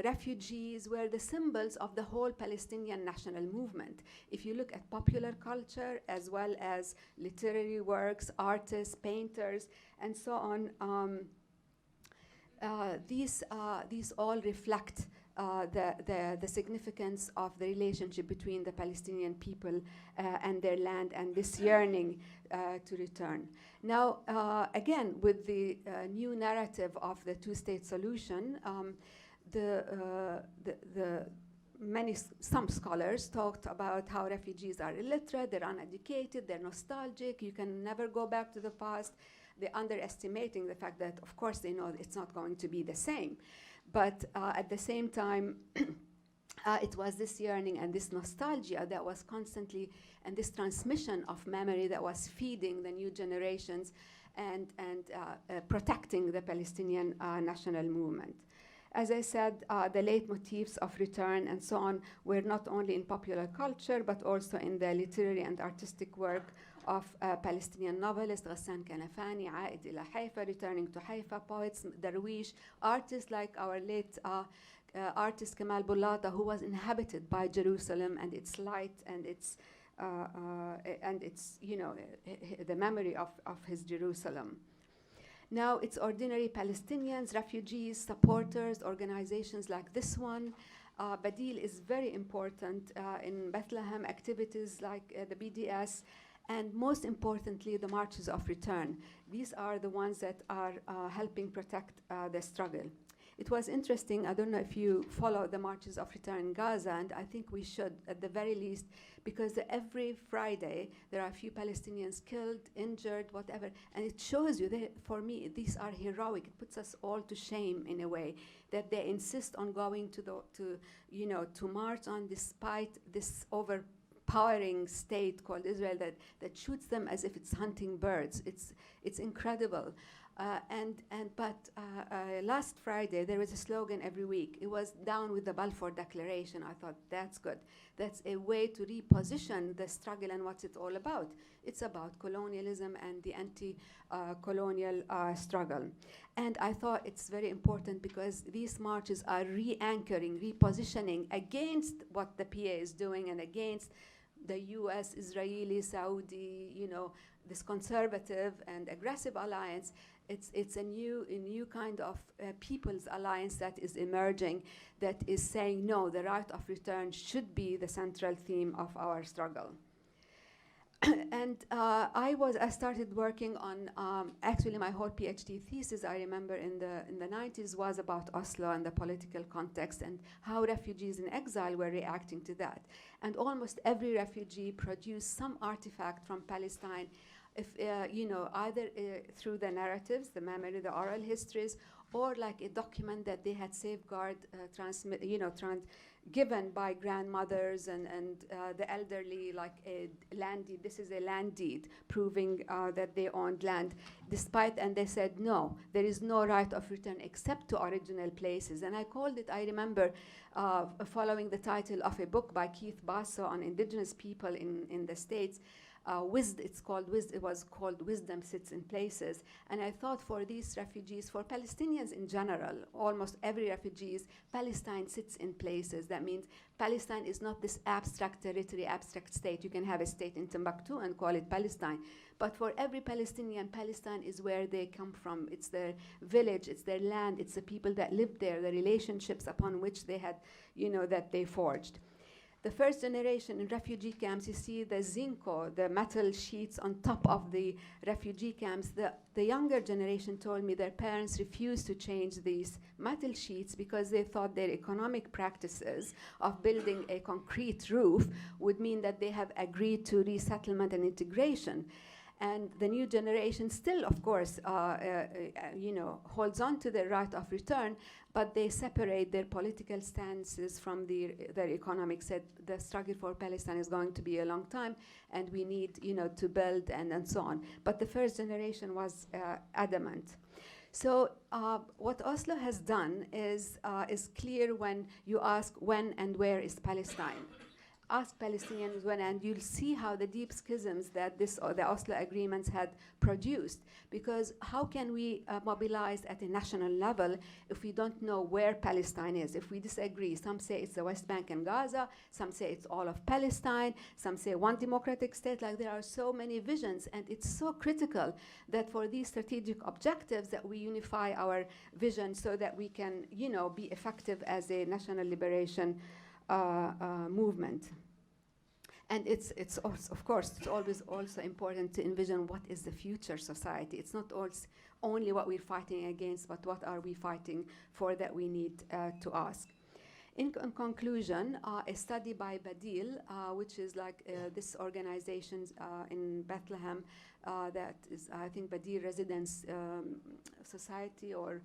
refugees were the symbols of the whole Palestinian national movement. If you look at popular culture as well as literary works, artists, painters, and so on, these all reflect the significance of the relationship between the Palestinian people and their land and this yearning to return. Now, again, with the new narrative of the two-state solution, some scholars talked about how refugees are illiterate, they're uneducated, they're nostalgic, you can never go back to the past. They're underestimating the fact that, of course, they know it's not going to be the same. But at the same time, it was this yearning and this nostalgia that was constantly, and this transmission of memory that was feeding the new generations and protecting the Palestinian national movement. As I said, the leitmotifs of return and so on were not only in popular culture, but also in the literary and artistic work of Palestinian novelists, Ghassan Kanafani, Aid ila Haifa, returning to Haifa, poets, Darwish, artists like our late artist Kamal Bulata, who was inhabited by Jerusalem and its light and its the memory of his Jerusalem. Now it's ordinary Palestinians, refugees, supporters, organizations like this one. Badil is very important in Bethlehem, activities like the BDS, and most importantly, the marches of return. These are the ones that are helping protect the struggle. It was interesting, I don't know if you follow the marches of return in Gaza, and I think we should at the very least, because every Friday there are a few Palestinians killed, injured, whatever, and it shows you that, for me, these are heroic. It puts us all to shame in a way, that they insist on going to march on despite this overpowering state called Israel that shoots them as if it's hunting birds. It's incredible. But last Friday, there was a slogan every week. It was down with the Balfour Declaration. I thought, that's good. That's a way to reposition the struggle and what's it all about. It's about colonialism and the anti-colonial struggle. And I thought it's very important because these marches are re-anchoring, repositioning against what the PA is doing and against the US, Israeli, Saudi, this conservative and aggressive alliance. It's a new kind of people's alliance that is emerging, that is saying, no, the right of return should be the central theme of our struggle. And I started working on, actually my whole PhD thesis, I remember in the 90s, was about Oslo and the political context and how refugees in exile were reacting to that. And almost every refugee produced some artifact from Palestine, either through the narratives, the memory, the oral histories, or like a document that they had safeguard, given by grandmothers and the elderly, like a land deed. This is a land deed proving that they owned land, and they said, no, there is no right of return except to original places. And I called it, I remember, following the title of a book by Keith Basso on indigenous people in the States. It was called Wisdom Sits in Places. And I thought for these refugees, for Palestinians in general, almost every refugees, Palestine sits in places. That means Palestine is not this abstract territory, abstract state. You can have a state in Timbuktu and call it Palestine. But for every Palestinian, Palestine is where they come from. It's their village, it's their land, it's the people that lived there, the relationships upon which they had, that they forged. The first generation in refugee camps, you see the zinco, the metal sheets on top of the refugee camps. The younger generation told me their parents refused to change these metal sheets because they thought their economic practices of building a concrete roof would mean that they have agreed to resettlement and integration. And the new generation still, of course, holds on to their right of return, but they separate their political stances from their economics. Said the struggle for Palestine is going to be a long time, and we need, to build and so on. But the first generation was adamant. So what Oslo has done is clear when you ask when and where is Palestine. ask Palestinians when, and you'll see how the deep schisms that the Oslo agreements had produced. Because how can we mobilize at a national level if we don't know where Palestine is? If we disagree, some say it's the West Bank and Gaza, some say it's all of Palestine, some say one democratic state. Like, there are so many visions, and it's so critical that for these strategic objectives that we unify our vision so that we can, you know, be effective as a national liberation movement. And it's also, of course, it's always also important to envision what is the future society. It's not only what we're fighting against, but what are we fighting for that we need to ask. In conclusion, a study by Badil, which is like this organization in Bethlehem, that is, I think, Badil Residence Society, or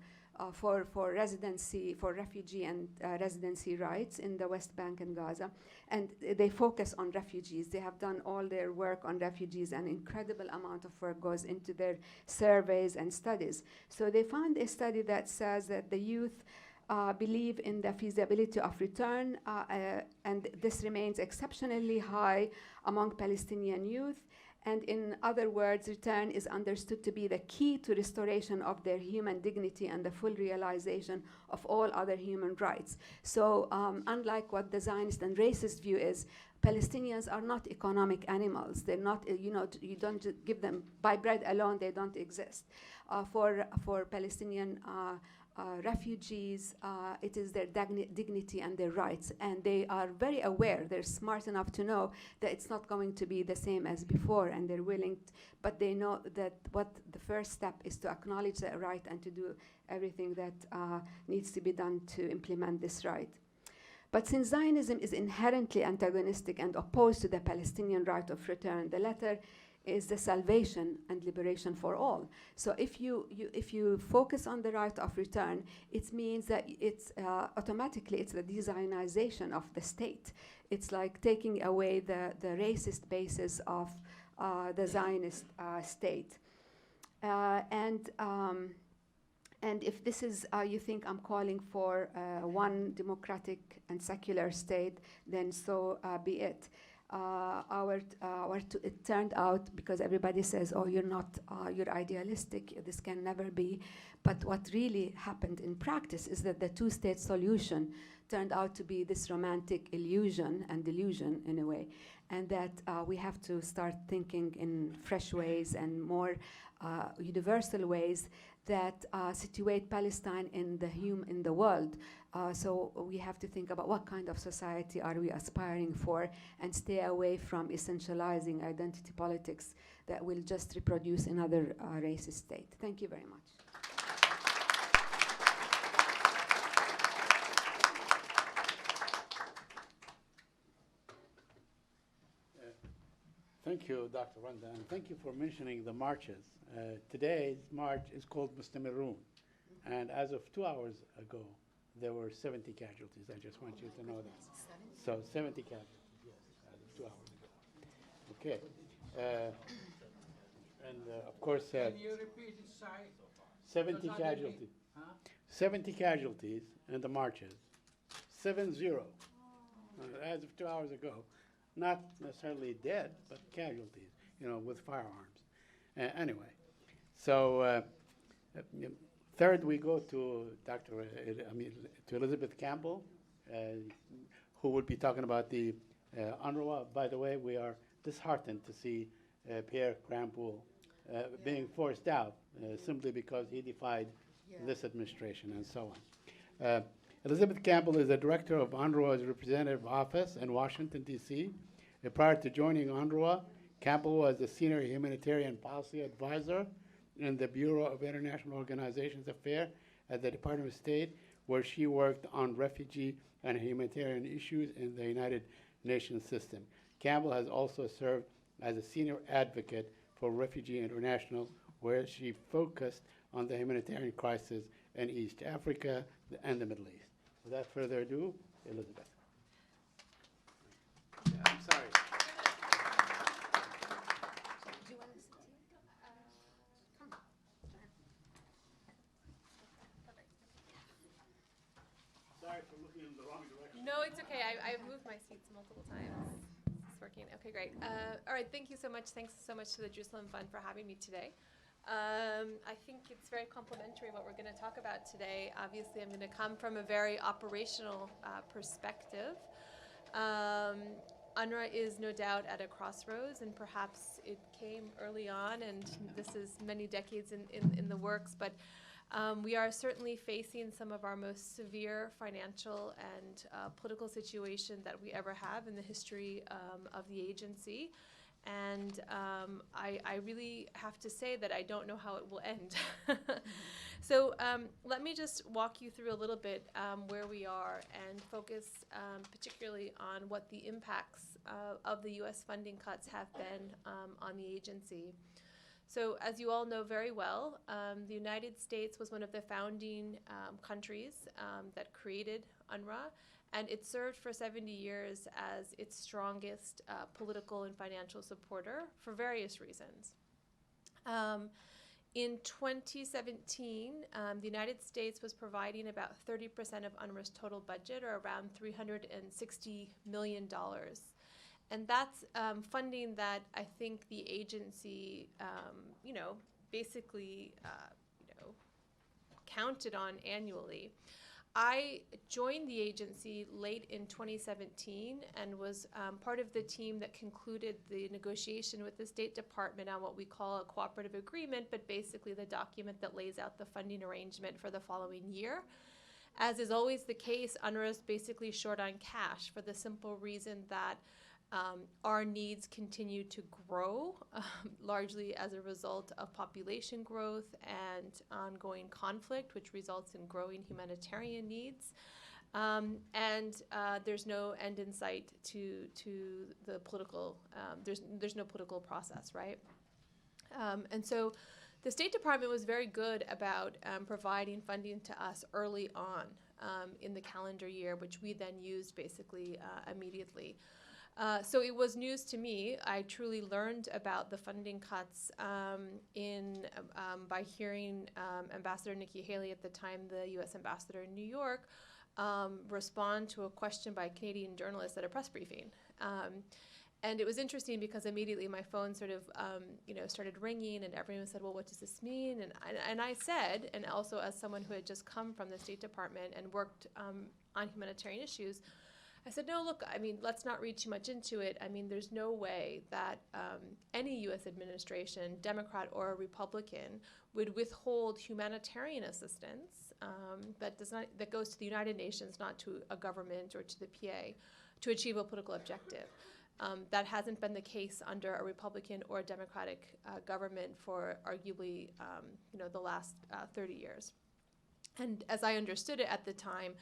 for residency, for refugee and residency rights in the West Bank and Gaza. And they focus on refugees. They have done all their work on refugees, and incredible amount of work goes into their surveys and studies. So they found a study that says that the youth believe in the feasibility of return, and this remains exceptionally high among Palestinian youth. And in other words, return is understood to be the key to restoration of their human dignity and the full realization of all other human rights. So unlike what the Zionist and racist view is, Palestinians are not economic animals. They're not, you know, you don't give them, by bread alone, they don't exist. For Palestinian refugees, it is their dignity and their rights, and they are very aware, they're smart enough to know that it's not going to be the same as before, and they're willing, but they know that what the first step is to acknowledge that right and to do everything that needs to be done to implement this right. But since Zionism is inherently antagonistic and opposed to the Palestinian right of return, the latter is the salvation and liberation for all. So if you focus on the right of return, it means that it's automatically it's the de-Zionization of the state. It's like taking away the racist basis of the Zionist state. And if this is, you think I'm calling for one democratic and secular state, then so be it. It turned out, because everybody says, oh, you're idealistic, this can never be. But what really happened in practice is that the two-state solution turned out to be this romantic illusion and delusion in a way. And that we have to start thinking in fresh ways and more universal ways that situate Palestine in the world. So we have to think about what kind of society are we aspiring for, and stay away from essentializing identity politics that will just reproduce another racist state. Thank you very much. Thank you, Dr. Randa, and thank you for mentioning the marches. Today's march is called Mustamirun, and as of 2 hours ago, there were 70 casualties. I just want you to know that. So 70 casualties, yes, as of 2 hours ago. Okay. Of course, Can you repeat the size? 70 casualties. 70 casualties in the marches. 70. As of 2 hours ago. Not necessarily dead, but casualties, with firearms. Anyway, so third we go to to Elizabeth Campbell, who will be talking about the UNRWA. By the way, we are disheartened to see Pierre Campbell being forced out simply because he defied this administration and so on. Elizabeth Campbell is the director of UNRWA's representative office in Washington, D.C. Prior to joining UNRWA, Campbell was the senior humanitarian policy advisor in the Bureau of International Organizations Affairs at the Department of State, where she worked on refugee and humanitarian issues in the United Nations system. Campbell has also served as a senior advocate for Refugee International, where she focused on the humanitarian crisis in East Africa and the Middle East. Without further ado, Elizabeth. I'm sorry. Do you want to sit here? Come on. Sorry for looking in the wrong direction. No, it's okay. I've moved my seats multiple times. It's working. Okay, great. All right, thank you so much. Thanks so much to the Jerusalem Fund for having me today. I think it's very complimentary what we're going to talk about today. Obviously, I'm going to come from a very operational perspective. UNRWA is no doubt at a crossroads, and perhaps it came early on, and this is many decades in the works, but we are certainly facing some of our most severe financial and political situation that we ever have in the history of the agency. And I really have to say that I don't know how it will end. So let me just walk you through a little bit where we are and focus particularly on what the impacts of the U.S. funding cuts have been on the agency. So as you all know very well, the United States was one of the founding countries that created UNRWA, and it served for 70 years as its strongest political and financial supporter for various reasons. In 2017, the United States was providing about 30% of UNRWA's total budget, or around $360 million. And that's funding that I think the agency, basically, counted on annually. I joined the agency late in 2017 and was part of the team that concluded the negotiation with the State Department on what we call a cooperative agreement, but basically the document that lays out the funding arrangement for the following year. As is always the case, UNRWA is basically short on cash for the simple reason that our needs continue to grow, largely as a result of population growth and ongoing conflict, which results in growing humanitarian needs. And there's no end in sight to the political, there's no political process, right? And so the State Department was very good about providing funding to us early on in the calendar year, which we then used basically immediately. So it was news to me. I truly learned about the funding cuts by hearing Ambassador Nikki Haley, at the time the U.S. Ambassador in New York, respond to a question by a Canadian journalist at a press briefing. And it was interesting because immediately my phone sort of, started ringing, and everyone said, well, what does this mean? And I said, and also as someone who had just come from the State Department and worked on humanitarian issues, I said, no, look, let's not read too much into it. There's no way that any U.S. administration, Democrat or Republican, would withhold humanitarian assistance that goes to the United Nations, not to a government or to the PA, to achieve a political objective. That hasn't been the case under a Republican or a Democratic government for arguably, the last 30 years. And as I understood it at the time,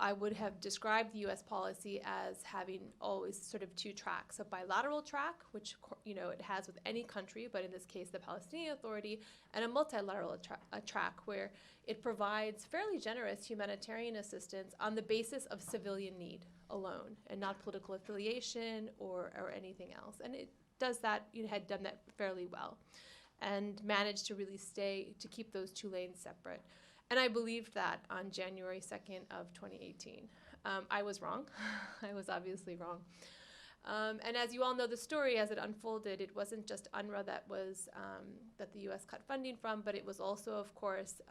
I would have described the U.S. policy as having always sort of two tracks: a bilateral track, which it has with any country, but in this case the Palestinian Authority, and a multilateral track where it provides fairly generous humanitarian assistance on the basis of civilian need alone, and not political affiliation or anything else. And it does that. It had done that fairly well, and managed to really keep those two lanes separate. And I believed that on January 2nd of 2018. I was wrong. I was obviously wrong. And as you all know the story, as it unfolded, it wasn't just UNRWA that the U.S. cut funding from, but it was also, of course,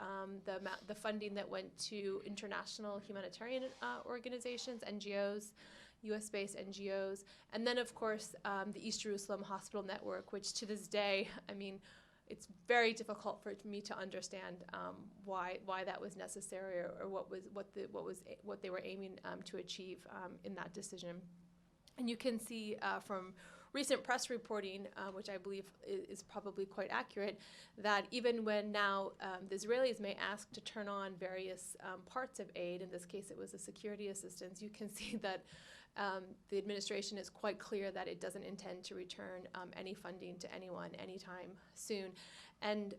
the funding that went to international humanitarian organizations, NGOs, U.S.-based NGOs, and then, of course, the East Jerusalem Hospital Network, which to this day, it's very difficult for me to understand why that was necessary, or what they were aiming to achieve in that decision. And you can see from recent press reporting, which I believe is probably quite accurate, that even when now the Israelis may ask to turn on various parts of aid, in this case it was a security assistance, you can see that the administration is quite clear that it doesn't intend to return any funding to anyone anytime soon. And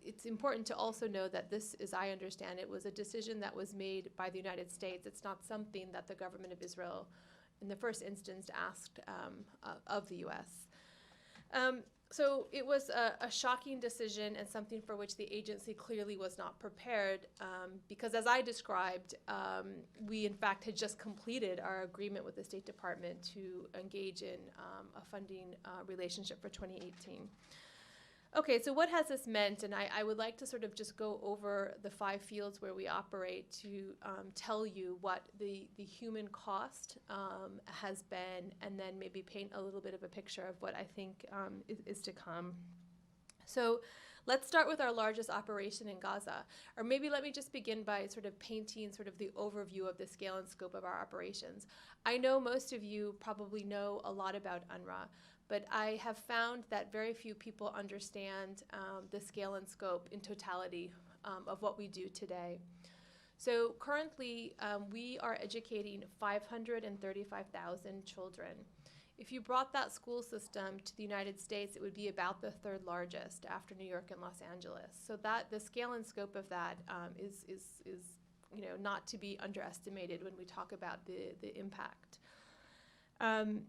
it's important to also know that this, as I understand it, was a decision that was made by the United States. It's not something that the government of Israel, in the first instance, asked of the U.S. So it was a shocking decision and something for which the agency clearly was not prepared because, as I described, we in fact had just completed our agreement with the State Department to engage in a funding relationship for 2018. Okay, so what has this meant? And I would like to sort of just go over the 5 fields where we operate to tell you what the human cost has been, and then maybe paint a little bit of a picture of what I think is to come. So let's start with our largest operation in Gaza. Or maybe let me just begin by sort of painting sort of the overview of the scale and scope of our operations. I know most of you probably know a lot about UNRWA, but I have found that very few people understand the scale and scope in totality of what we do today. So currently, we are educating 535,000 children. If you brought that school system to the United States, it would be about the 3rd largest after New York and Los Angeles. So that the scale and scope of that is not to be underestimated when we talk about the impact.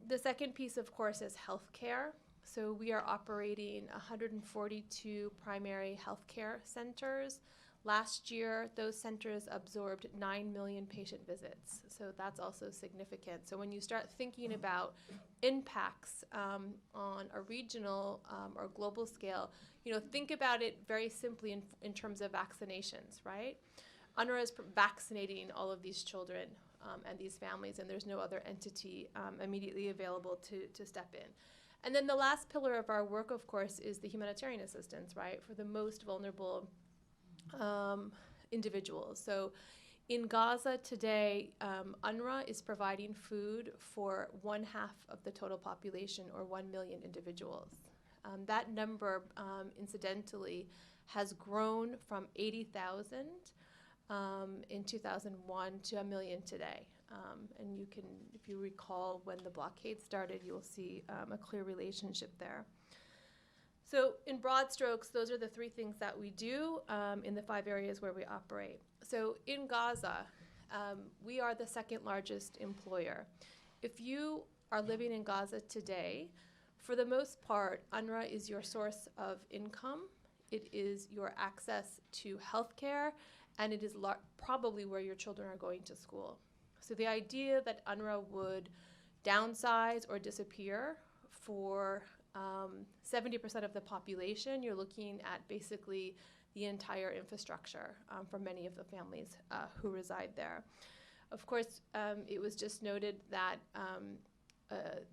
The second piece, of course, is healthcare. So we are operating 142 primary healthcare centers. Last year, those centers absorbed 9 million patient visits. So that's also significant. So when you start thinking about impacts on a regional or global scale, think about it very simply in terms of vaccinations, right? UNRWA is vaccinating all of these children and these families, and there's no other entity immediately available to step in. And then the last pillar of our work, of course, is the humanitarian assistance, right, for the most vulnerable individuals. So in Gaza today, UNRWA is providing food for 1/2 of the total population, or 1 million individuals. That number, incidentally, has grown from 80,000 in 2001 to 1 million today. And you can, if you recall when the blockade started, you'll see a clear relationship there. So in broad strokes, those are the 3 things that we do in the 5 areas where we operate. So in Gaza, we are the 2nd largest employer. If you are living in Gaza today, for the most part, UNRWA is your source of income. It is your access to healthcare, and it is probably where your children are going to school. So the idea that UNRWA would downsize or disappear for 70% of the population, you're looking at basically the entire infrastructure for many of the families who reside there. Of course, it was just noted that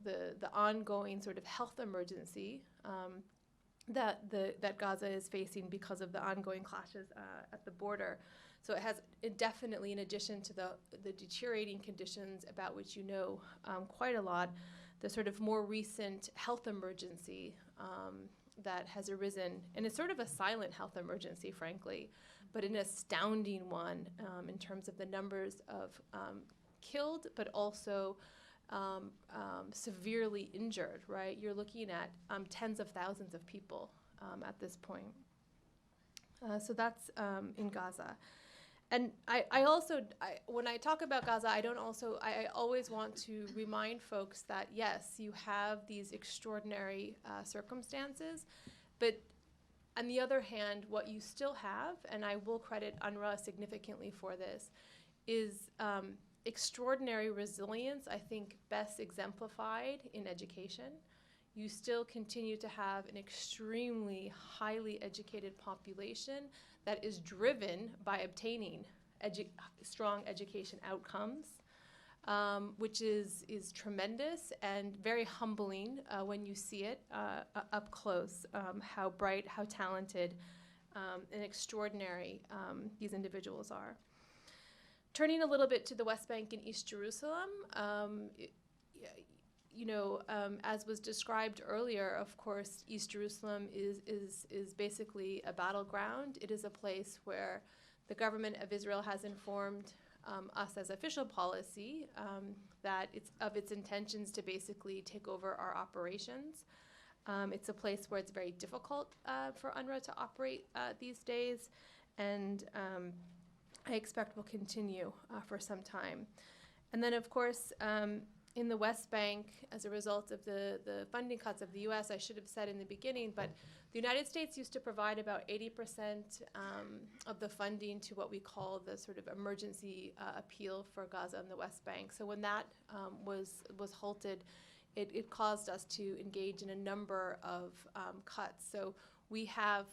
the ongoing sort of health emergency that Gaza is facing because of the ongoing clashes at the border. So it has definitely, in addition to the deteriorating conditions about which you know quite a lot, the sort of more recent health emergency that has arisen. And it's sort of a silent health emergency, frankly, but an astounding one in terms of the numbers of killed, but also severely injured, right? You're looking at tens of thousands of people at this point. So that's in Gaza. And I also, when I talk about Gaza, I always want to remind folks that, yes, you have these extraordinary circumstances, but on the other hand, what you still have, and I will credit UNRWA significantly for this, is extraordinary resilience, I think best exemplified in education. You still continue to have an extremely highly educated population that is driven by obtaining strong education outcomes, which is tremendous and very humbling when you see it up close, how bright, how talented, and extraordinary these individuals are. Turning a little bit to the West Bank and East Jerusalem, as was described earlier, of course, East Jerusalem is basically a battleground. It is a place where the government of Israel has informed us as official policy that it's of its intentions to basically take over our operations. It's a place where it's very difficult for UNRWA to operate these days, and I expect will continue for some time. And then, of course, in the West Bank, as a result of the funding cuts of the U.S., I should have said in the beginning, but the United States used to provide about 80% of the funding to what we call the sort of emergency appeal for Gaza and the West Bank. So when that was halted, it caused us to engage in a number of cuts. So we have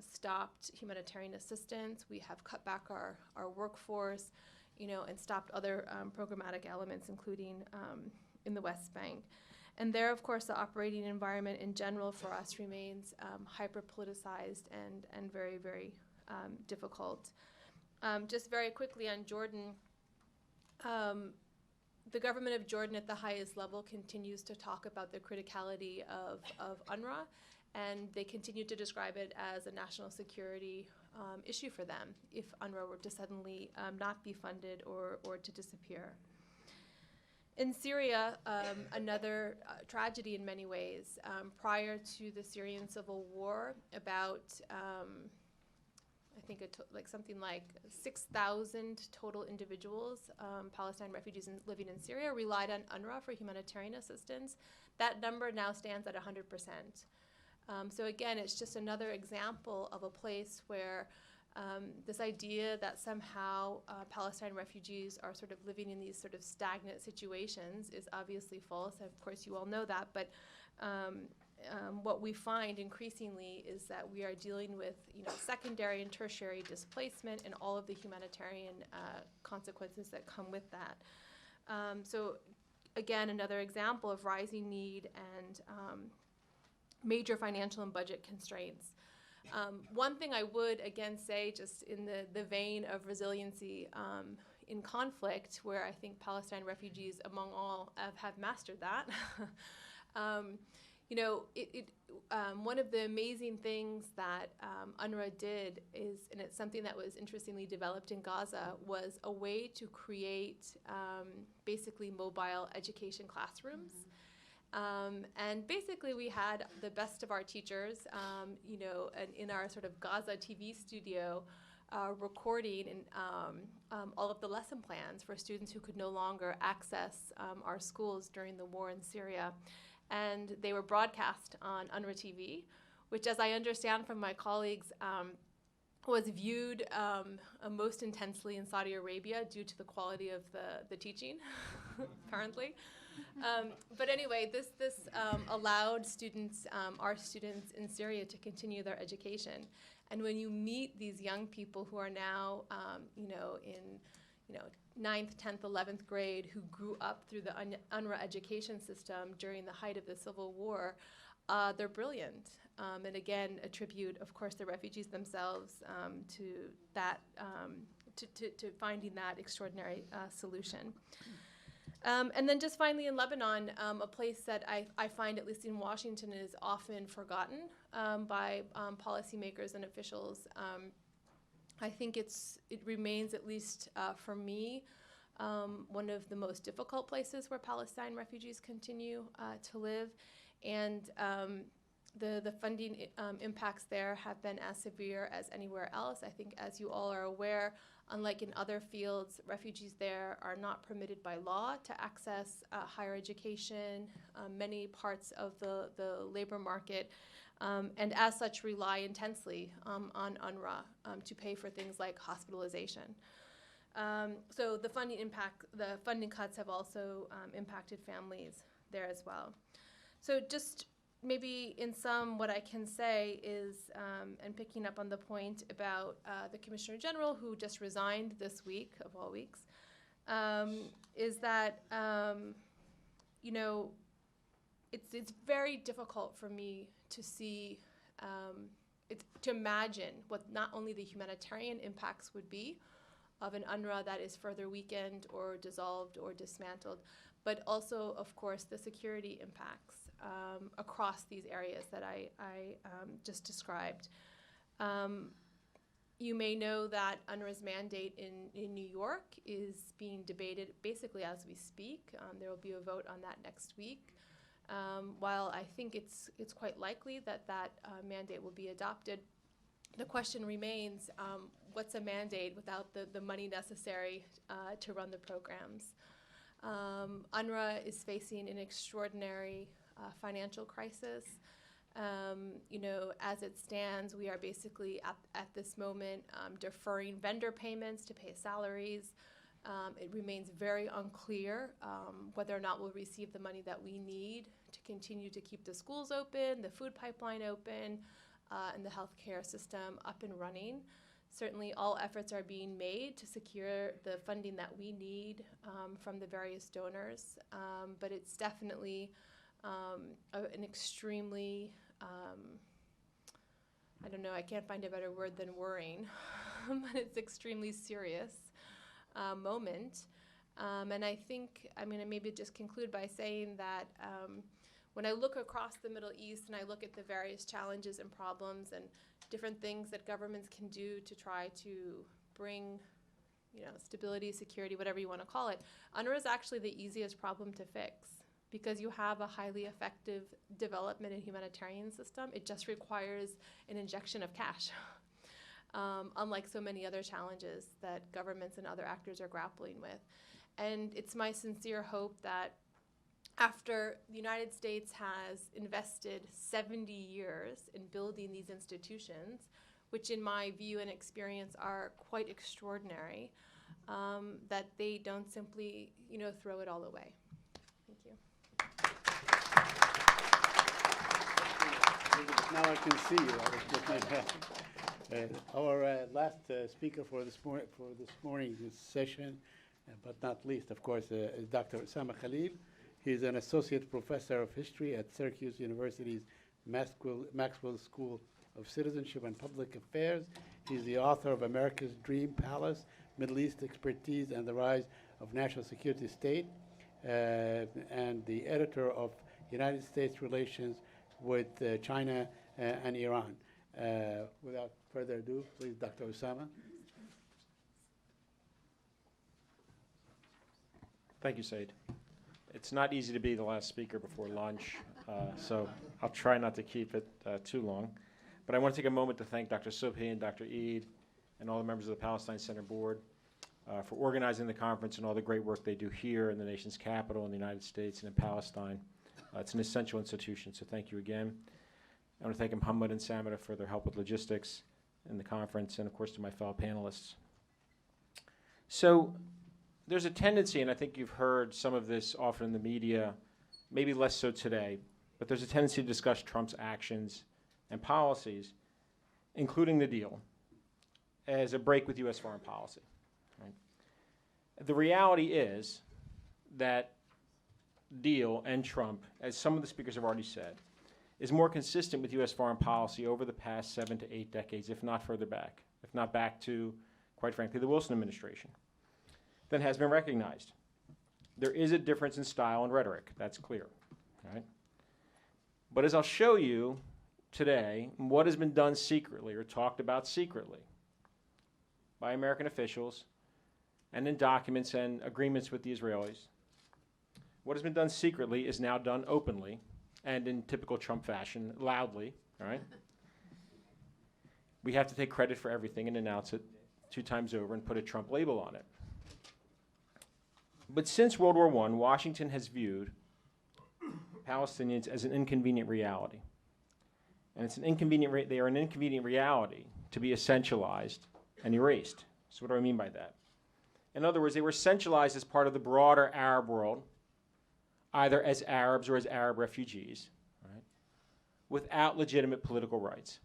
stopped humanitarian assistance. We have cut back our workforce, and stopped other programmatic elements, including in the West Bank. And there, of course, the operating environment in general for us remains hyper-politicized and very, very difficult. Just very quickly on Jordan, the government of Jordan at the highest level continues to talk about the criticality of UNRWA, and they continue to describe it as a national security issue for them if UNRWA were to suddenly not be funded or to disappear. In Syria, another tragedy in many ways. Prior to the Syrian civil war, about I think something like 6,000 total individuals, Palestine refugees living in Syria, relied on UNRWA for humanitarian assistance. That number now stands at 100%. So again, it's just another example of a place where this idea that somehow Palestine refugees are sort of living in these sort of stagnant situations is obviously false. Of course, you all know that, but what we find increasingly is that we are dealing with secondary and tertiary displacement and all of the humanitarian consequences that come with that. So again, another example of rising need and major financial and budget constraints. One thing I would again say, just in the vein of resiliency in conflict, where I think Palestine refugees among all have mastered that. One of the amazing things that UNRWA did is, and it's something that was interestingly developed in Gaza, was a way to create basically mobile education classrooms. And basically we had the best of our teachers, and in our sort of Gaza TV studio, recording all of the lesson plans for students who could no longer access our schools during the war in Syria. And they were broadcast on UNRWA TV, which, as I understand from my colleagues, was viewed most intensely in Saudi Arabia due to the quality of the teaching, apparently. But anyway, this allowed students, our students in Syria, to continue their education. And when you meet these young people who are now, in 9th, 10th, 11th grade, who grew up through the UNRWA education system during the height of the Civil War, they're brilliant. And again, attribute, of course, the refugees themselves to that, to finding that extraordinary solution. And then just finally in Lebanon, a place that I find, at least in Washington, is often forgotten by policymakers and officials. I think it remains, at least for me, one of the most difficult places where Palestine refugees continue to live. And the funding impacts there have been as severe as anywhere else. I think, as you all are aware, unlike in other fields, refugees there are not permitted by law to access higher education, many parts of the labor market, and as such rely intensely on UNRWA to pay for things like hospitalization. So the funding cuts have also impacted families there as well. So just maybe in sum, what I can say is, and picking up on the point about the Commissioner General, who just resigned this week, of all weeks, is that, it's very difficult for me to see, to imagine what not only the humanitarian impacts would be of an UNRWA that is further weakened or dissolved or dismantled, but also, of course, the security impacts across these areas that I just described. You may know that UNRWA's mandate in New York is being debated basically as we speak. There will be a vote on that next week. While I think it's quite likely that mandate will be adopted, the question remains, what's a mandate without the money necessary to run the programs? UNRWA is facing an extraordinary financial crisis. As it stands, we are basically at this moment deferring vendor payments to pay salaries. It remains very unclear whether or not we'll receive the money that we need to continue to keep the schools open, the food pipeline open, and the healthcare system up and running. Certainly all efforts are being made to secure the funding that we need from the various donors, but it's definitely an extremely, I don't know, I can't find a better word than worrying, but it's extremely serious moment. And I think, maybe just conclude by saying that when I look across the Middle East and I look at the various challenges and problems and different things that governments can do to try to bring, stability, security, whatever you want to call it, UNRWA is actually the easiest problem to fix because you have a highly effective development and humanitarian system. It just requires an injection of cash. Unlike so many other challenges that governments and other actors are grappling with. And it's my sincere hope that after the United States has invested 70 years in building these institutions, which in my view and experience are quite extraordinary, that they don't simply, throw it all away. Thank you. Now I can see you. I was looking at our last speaker for this morning's session, but not least, of course, is Dr. Osamah Khalil. He's an associate professor of history at Syracuse University's Maxwell School of Citizenship and Public Affairs. He's the author of America's Dream Palace, Middle East Expertise and the Rise of National Security State, and the editor of United States Relations with China and Iran. Without further ado, please, Dr. Osamah. Thank you, Said. It's not easy to be the last speaker before lunch, so I'll try not to keep it too long. But I want to take a moment to thank Dr. Subhi and Dr. Eid and all the members of the Palestine Center Board for organizing the conference and all the great work they do here in the nation's capital in the United States and in Palestine. It's an essential institution, so thank you again. I want to thank Muhammad and Samira for their help with logistics in the conference, and of course to my fellow panelists. So there's a tendency, and I think you've heard some of this often in the media, maybe less so today, but there's a tendency to discuss Trump's actions and policies, including the deal, as a break with U.S. foreign policy. Right? The reality is that deal and Trump, as some of the speakers have already said, is more consistent with U.S. foreign policy over the past 7 to 8 decades, if not further back, if not back to, quite frankly, the Wilson administration, than has been recognized. There is a difference in style and rhetoric, that's clear. Right? But as I'll show you today, what has been done secretly or talked about secretly by American officials and in documents and agreements with the Israelis, what has been done secretly is now done openly and in typical Trump fashion, loudly, all right? We have to take credit for everything and announce it 2 times over and put a Trump label on it. But since World War I, Washington has viewed Palestinians as an inconvenient reality. And it's an inconvenient they are an inconvenient reality to be essentialized and erased. So what do I mean by that? In other words, they were essentialized as part of the broader Arab world, either as Arabs or as Arab refugees, right, without legitimate political rights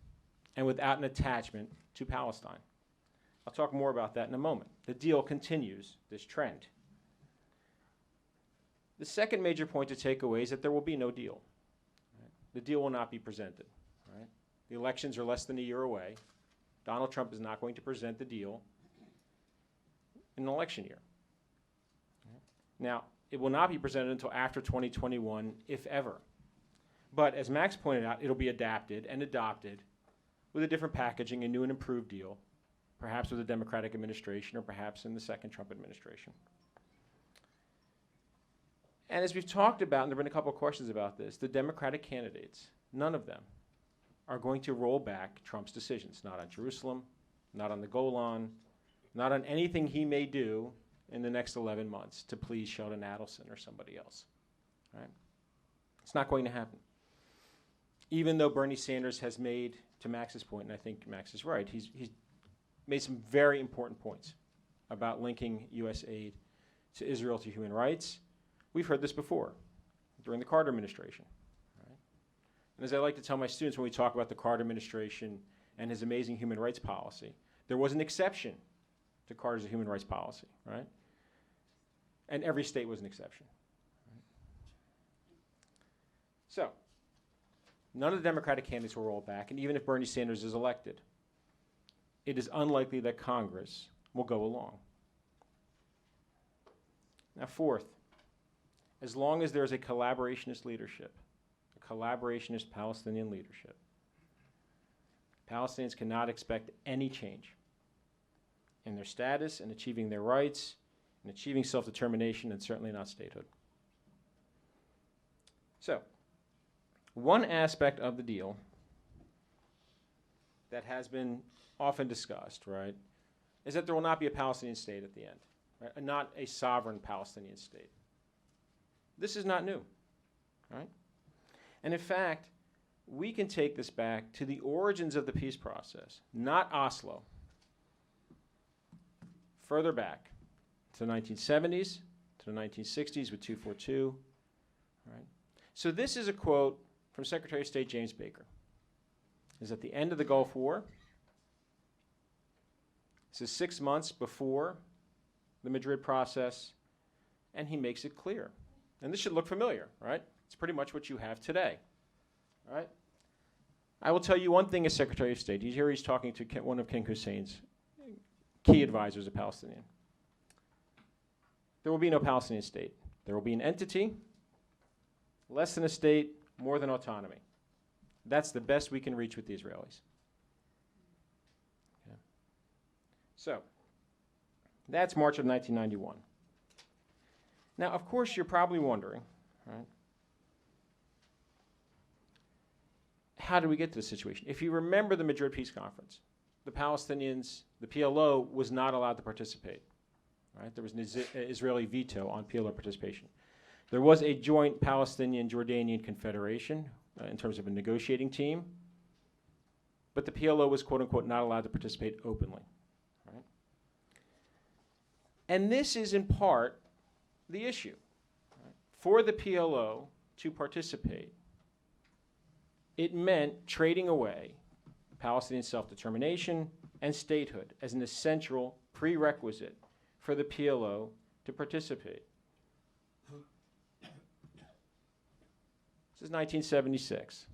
and without an attachment to Palestine. I'll talk more about that in a moment. The deal continues this trend. The second major point to take away is that there will be no deal. Right? The deal will not be presented. Right? The elections are less than a year away. Donald Trump is not going to present the deal in an election year. Right? Now, it will not be presented until after 2021, if ever. But as Max pointed out, it'll be adapted and adopted with a different packaging, a new and improved deal, perhaps with a Democratic administration or perhaps in the second Trump administration. And as we've talked about, and there have been a couple of questions about this, the Democratic candidates, none of them are going to roll back Trump's decisions, not on Jerusalem, not on the Golan, not on anything he may do in the next 11 months to please Sheldon Adelson or somebody else. Right? It's not going to happen. Even though Bernie Sanders has made, to Max's point, and I think Max is right, he's made some very important points about linking U.S. aid to Israel to human rights. We've heard this before, during the Carter administration. Right? And as I like to tell my students when we talk about the Carter administration and his amazing human rights policy, there was an exception to Carter's human rights policy, right? And every state was an exception. Right? So, none of the Democratic candidates will roll back, and even if Bernie Sanders is elected, it is unlikely that Congress will go along. Now, fourth, as long as there is a collaborationist leadership, a collaborationist Palestinian leadership, Palestinians cannot expect any change in their status and achieving their rights and achieving self-determination, and certainly not statehood. So, one aspect of the deal that has been often discussed, right, is that there will not be a Palestinian state at the end, right, and not a sovereign Palestinian state. This is not new, right? And in fact, we can take this back to the origins of the peace process, not Oslo. Further back to the 1970s, to the 1960s with 242, right? So this is a quote from Secretary of State James Baker. This is at the end of the Gulf War. This is 6 months before the Madrid process, and he makes it clear. And this should look familiar, right? It's pretty much what you have today, right? I will tell you one thing as Secretary of State. He's talking to one of King Hussein's key advisors, a Palestinian. There will be no Palestinian state. There will be an entity, less than a state, more than autonomy. That's the best we can reach with the Israelis. Okay. So, that's March of 1991. Now, of course, you're probably wondering, right, how did we get to this situation? If you remember the Madrid Peace Conference, the Palestinians, the PLO was not allowed to participate. Right? There was an Israeli veto on PLO participation. There was a joint Palestinian-Jordanian confederation in terms of a negotiating team, but the PLO was, quote-unquote, not allowed to participate openly. Right? And this is, in part, the issue. Right? For the PLO to participate, it meant trading away Palestinian self-determination and statehood as an essential prerequisite for the PLO to participate. This is 1976,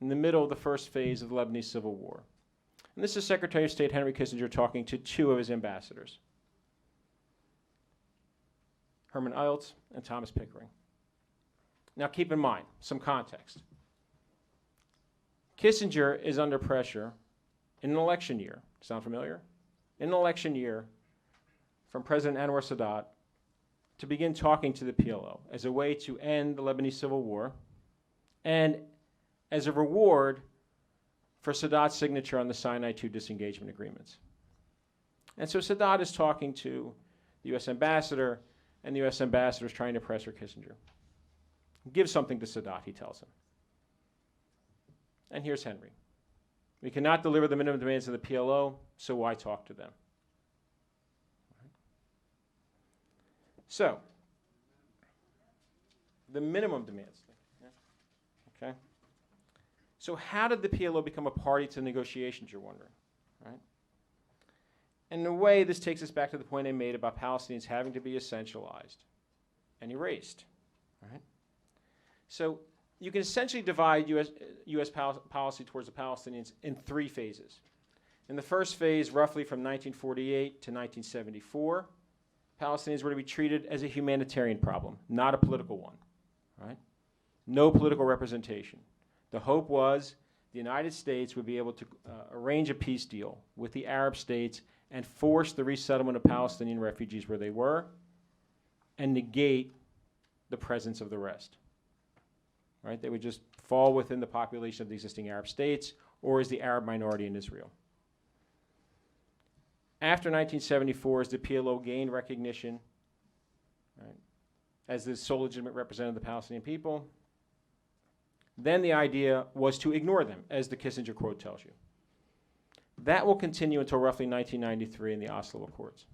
in the middle of the first phase of the Lebanese Civil War. And this is Secretary of State Henry Kissinger talking to two of his ambassadors, Herman Eilts and Thomas Pickering. Now keep in mind, some context. Kissinger is under pressure in an election year. Sound familiar? In an election year from President Anwar Sadat to begin talking to the PLO as a way to end the Lebanese Civil War and as a reward for Sadat's signature on the Sinai II disengagement agreements. And so Sadat is talking to the U.S. ambassador, and the U.S. ambassador is trying to pressure Kissinger. Give something to Sadat, he tells him. And here's Henry. We cannot deliver the minimum demands of the PLO, so why talk to them? Right. So, the minimum demands. Yeah. Okay. So how did the PLO become a party to negotiations, you're wondering? Right? And in a way, this takes us back to the point I made about Palestinians having to be essentialized and erased. Right? So you can essentially divide U.S. policy towards the Palestinians in three phases. In the first phase, roughly from 1948 to 1974, Palestinians were to be treated as a humanitarian problem, not a political one. Right? No political representation. The hope was the United States would be able to arrange a peace deal with the Arab states and force the resettlement of Palestinian refugees where they were and negate the presence of the rest. Right? They would just fall within the population of the existing Arab states or as the Arab minority in Israel. After 1974, as the PLO gained recognition, right, as the sole legitimate representative of the Palestinian people, then the idea was to ignore them, as the Kissinger quote tells you. That will continue until roughly 1993 in the Oslo Accords.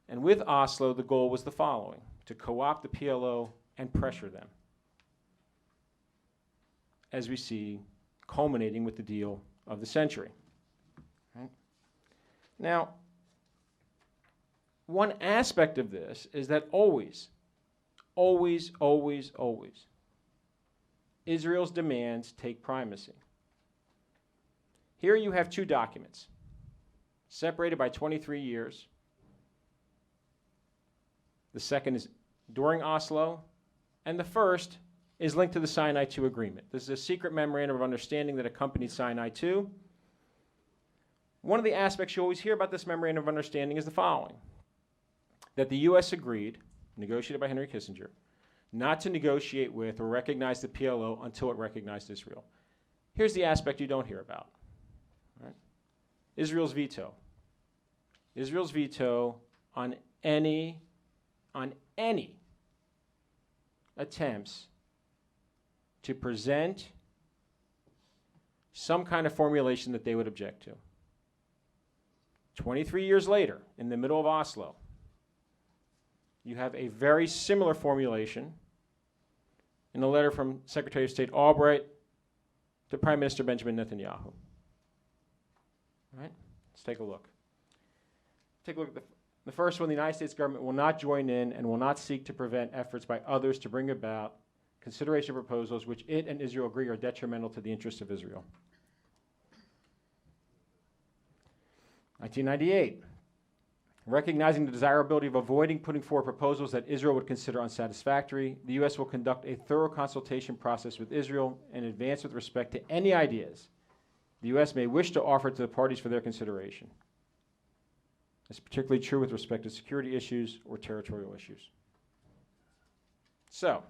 And with Oslo, the goal was the following: to co-opt the PLO and pressure them, as we see culminating with the deal of the century. Right? Now, one aspect of this is that always, Israel's demands take primacy. Here you have two documents, separated by 23 years. The second is during Oslo, and the first is linked to the Sinai II agreement. This is a secret memorandum of understanding that accompanied Sinai II. One of the aspects you always hear about this memorandum of understanding is the following: that the U.S. agreed, negotiated by Henry Kissinger, not to negotiate with or recognize the PLO until it recognized Israel. Here's the aspect you don't hear about. Right? Israel's veto. Israel's veto on any attempts to present some kind of formulation that they would object to. 23 years later, in the middle of Oslo, you have a very similar formulation in a letter from Secretary of State Albright to Prime Minister Benjamin Netanyahu. All right? Let's take a look. Take a look at the first one. The United States government will not join in and will not seek to prevent efforts by others to bring about consideration of proposals which it and Israel agree are detrimental to the interests of Israel. 1998. Recognizing the desirability of avoiding putting forward proposals that Israel would consider unsatisfactory, the U.S. will conduct a thorough consultation process with Israel in advance with respect to any ideas the U.S. may wish to offer to the parties for their consideration. It's particularly true with respect to security issues or territorial issues. So,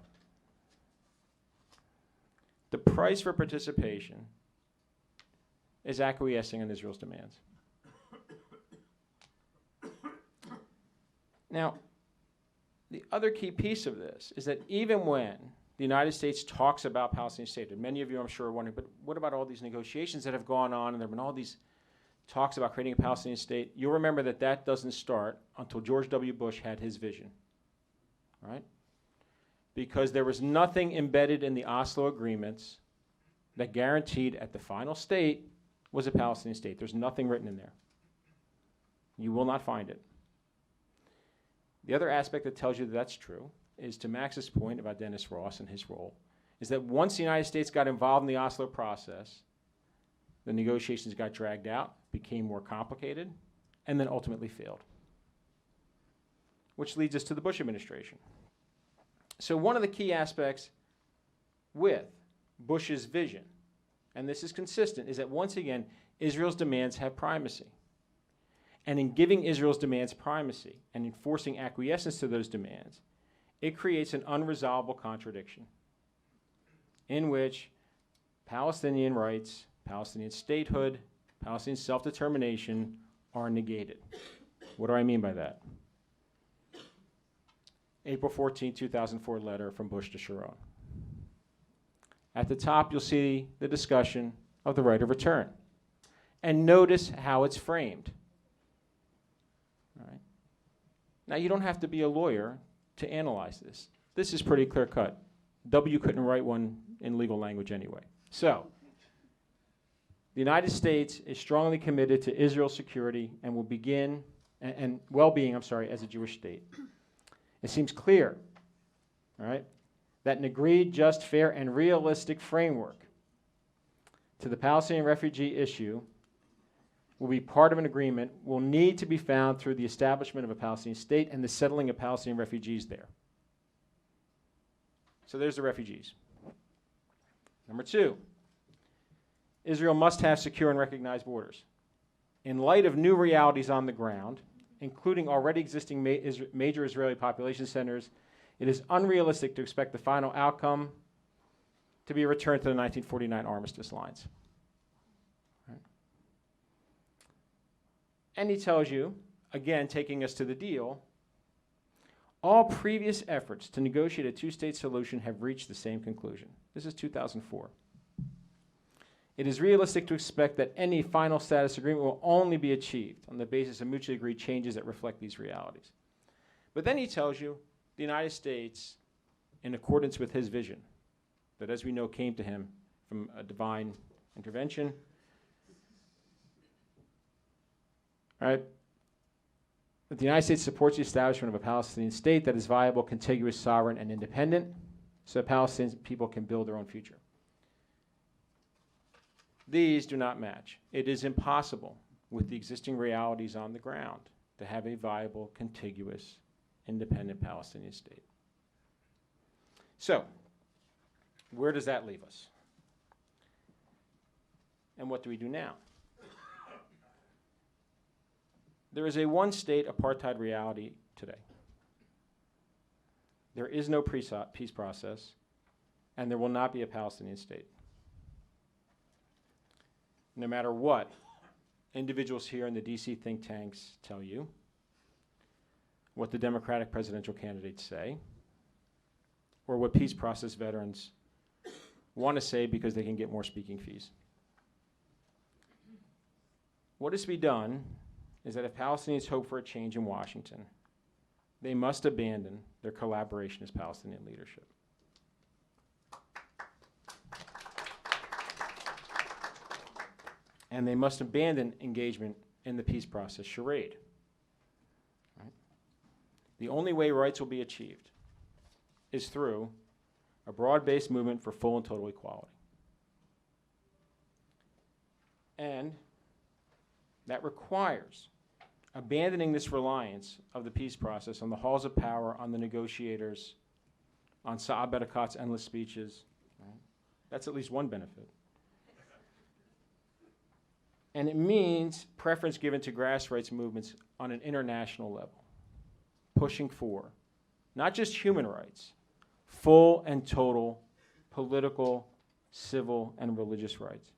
the price for participation is acquiescing on Israel's demands. Now, the other key piece of this is that even when the United States talks about Palestinian state, and many of you I'm sure are wondering, but what about all these negotiations that have gone on, and there have been all these talks about creating a Palestinian state? You'll remember that that doesn't start until George W. Bush had his vision, right? Because there was nothing embedded in the Oslo agreements that guaranteed at the final state was a Palestinian state. There's nothing written in there. You will not find it. The other aspect that tells you that that's true is, to Max's point about Dennis Ross and his role, is that once the United States got involved in the Oslo process, the negotiations got dragged out, became more complicated, and then ultimately failed. Which leads us to the Bush administration. So one of the key aspects with Bush's vision, and this is consistent, is that once again, Israel's demands have primacy. And in giving Israel's demands primacy and enforcing acquiescence to those demands, it creates an unresolvable contradiction in which Palestinian rights, Palestinian statehood, Palestinian self-determination are negated. What do I mean by that? April 14, 2004 letter from Bush to Sharon. At the top, you'll see the discussion of the right of return. And notice how it's framed. All right. Now, you don't have to be a lawyer to analyze this. This is pretty clear-cut. W couldn't write one in legal language anyway. So, the United States is strongly committed to Israel's security and will begin, and well-being, as a Jewish state. It seems clear, all right, that an agreed, just, fair, and realistic framework to the Palestinian refugee issue will be part of an agreement, will need to be found through the establishment of a Palestinian state and the settling of Palestinian refugees there. So there's the refugees. Number two, Israel must have secure and recognized borders. In light of new realities on the ground, including already existing major Israeli population centers, it is unrealistic to expect the final outcome to be a return to the 1949 armistice lines. Right. And he tells you, again, taking us to the deal, all previous efforts to negotiate a two-state solution have reached the same conclusion. This is 2004. It is realistic to expect that any final status agreement will only be achieved on the basis of mutually agreed changes that reflect these realities. But then he tells you the United States, in accordance with his vision, that as we know came to him from a divine intervention, right? That the United States supports the establishment of a Palestinian state that is viable, contiguous, sovereign, and independent, so that Palestinian people can build their own future. These do not match. It is impossible with the existing realities on the ground to have a viable, contiguous, independent Palestinian state. So, where does that leave us? And what do we do now? There is a one-state apartheid reality today. There is no peace process, and there will not be a Palestinian state. No matter what individuals here in the DC think tanks tell you, what the Democratic presidential candidates say, or what peace process veterans want to say because they can get more speaking fees. What is to be done is that if Palestinians hope for a change in Washington, they must abandon their collaboration as Palestinian leadership. And they must abandon engagement in the peace process charade. Right? The only way rights will be achieved is through a broad-based movement for full and total equality. And that requires abandoning this reliance of the peace process on the halls of power, on the negotiators, on Saab Erekat endless speeches. Right? That's at least one benefit. And it means preference given to grassroots movements on an international level, pushing for not just human rights, full and total political, civil, and religious rights.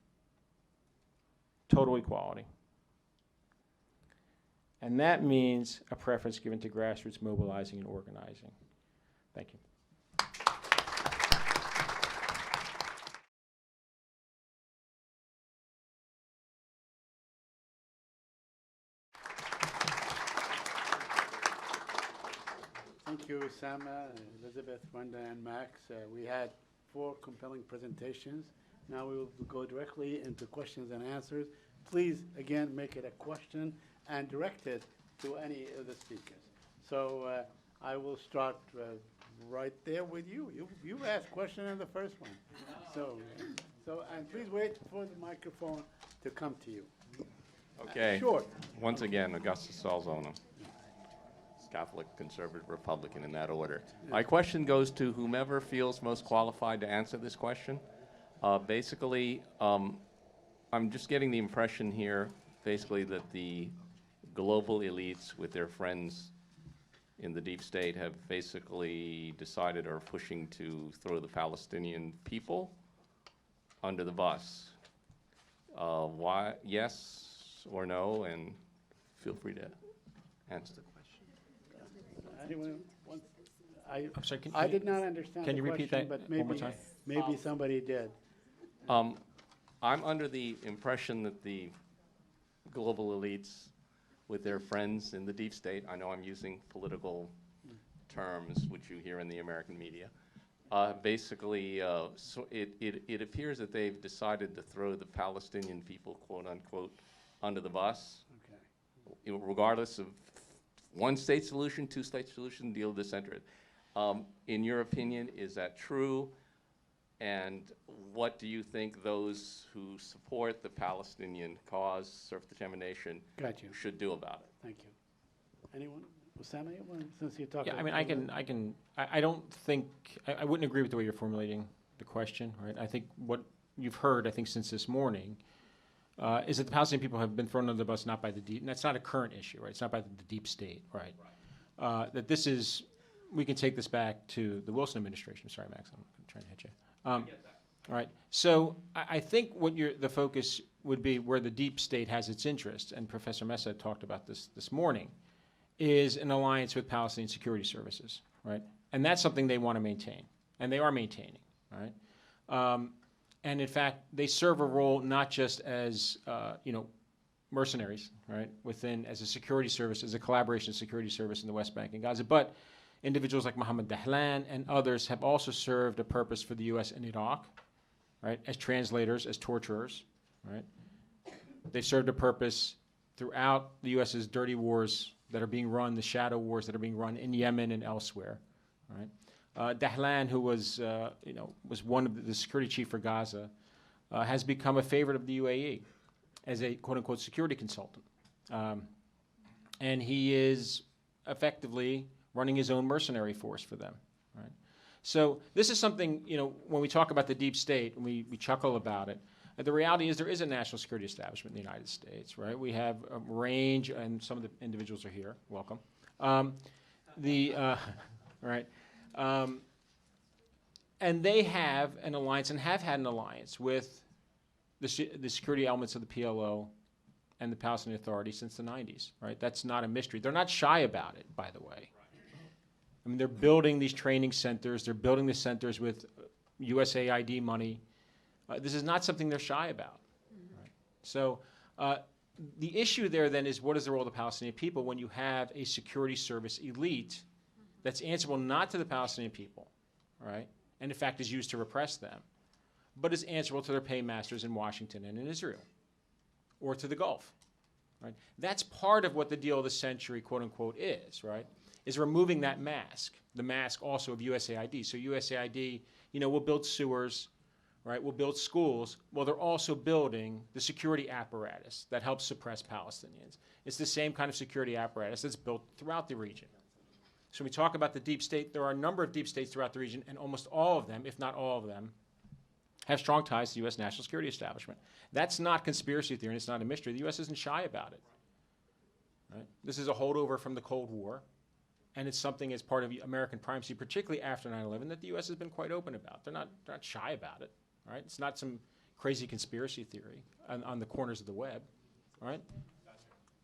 Total equality. And that means a preference given to grassroots mobilizing and organizing. Thank you. Thank you, Osamah, Elizabeth, Randa, and Max. We had 4 compelling presentations. Now we will go directly into questions and answers. Please, again, make it a question and direct it to any of the speakers. So I will start right there with you. You asked question in the first one. So and please wait for the microphone to come to you. Okay. Short. Once again, Augustus Salzona, Catholic, Conservative, Republican, in that order. My question goes to whomever feels most qualified to answer this question. Basically, I'm just getting the impression here, basically, that the global elites with their friends in the deep state have basically decided or pushing to throw the Palestinian people under the bus. Why? Yes or no? And feel free to answer the question. Anyone wants? I'm sorry, I did not understand can the you repeat question, that but one more time? maybe somebody did. I'm under the impression that the global elites with their friends in the deep state, I know I'm using political terms which you hear in the American media, basically, so it appears that they've decided to throw the Palestinian people, quote unquote, under the bus, Okay. regardless of one-state solution, two-state solution, deal with the center. In your opinion, is that true? And what do you think those who support the Palestinian cause, self-determination, Got you. should do about it? Thank you. Anyone? Osamah, since you talked. Yeah, I mean, I don't think, I wouldn't agree with the way you're formulating the question, right? I think what you've heard, I think, since this morning, is that the Palestinian people have been thrown under the bus not by the deep, and that's not a current issue, right? It's not by the deep state, right? That this is, we can take this back to the Wilson administration. Sorry, Max, I'm trying to hit you. All right, so I think what the focus would be where the deep state has its interest, and Professor Messa talked about this morning, is an alliance with Palestinian security services, right? And that's something they want to maintain, and they are maintaining, right? And in fact, they serve a role not just as, mercenaries, right, within, as a security service, as a collaboration security service in the West Bank and Gaza, but individuals like Mohammed Dahlan and others have also served a purpose for the U.S. in Iraq, right, as translators, as torturers, right? They've served a purpose throughout the U.S.'s dirty wars that are being run, the shadow wars that are being run in Yemen and elsewhere, right? Dahlan, who was one of the security chief for Gaza, has become a favorite of the UAE as a quote-unquote security consultant. And he is effectively running his own mercenary force for them, right? So this is something, when we talk about the deep state, and we chuckle about it, the reality is there is a national security establishment in the United States, right? We have a range, and some of the individuals are here, welcome. Right? And they have an alliance and have had an alliance with the security elements of the PLO and the Palestinian Authority since the 90s, right? That's not a mystery. They're not shy about it, by the way. I mean, they're building these training centers. They're building the centers with USAID money. This is not something they're shy about. Right? So the issue there then is, what is the role of the Palestinian people when you have a security service elite that's answerable not to the Palestinian people, right? And in fact is used to repress them, but is answerable to their paymasters in Washington and in Israel, or to the Gulf, right? That's part of what the deal of the century, quote unquote, is, right? Is removing that mask, the mask also of USAID. So USAID, will build sewers, right? We'll build schools. Well, they're also building the security apparatus that helps suppress Palestinians. It's the same kind of security apparatus that's built throughout the region. So when we talk about the deep state, there are a number of deep states throughout the region, and almost all of them, if not all of them, have strong ties to the U.S. national security establishment. That's not conspiracy theory, and it's not a mystery. The U.S. isn't shy about it. Right? This is a holdover from the Cold War, and it's something as part of American primacy, particularly after 9/11, that the U.S. has been quite open about. They're not shy about it. Right? It's not some crazy conspiracy theory on the corners of the web. All right?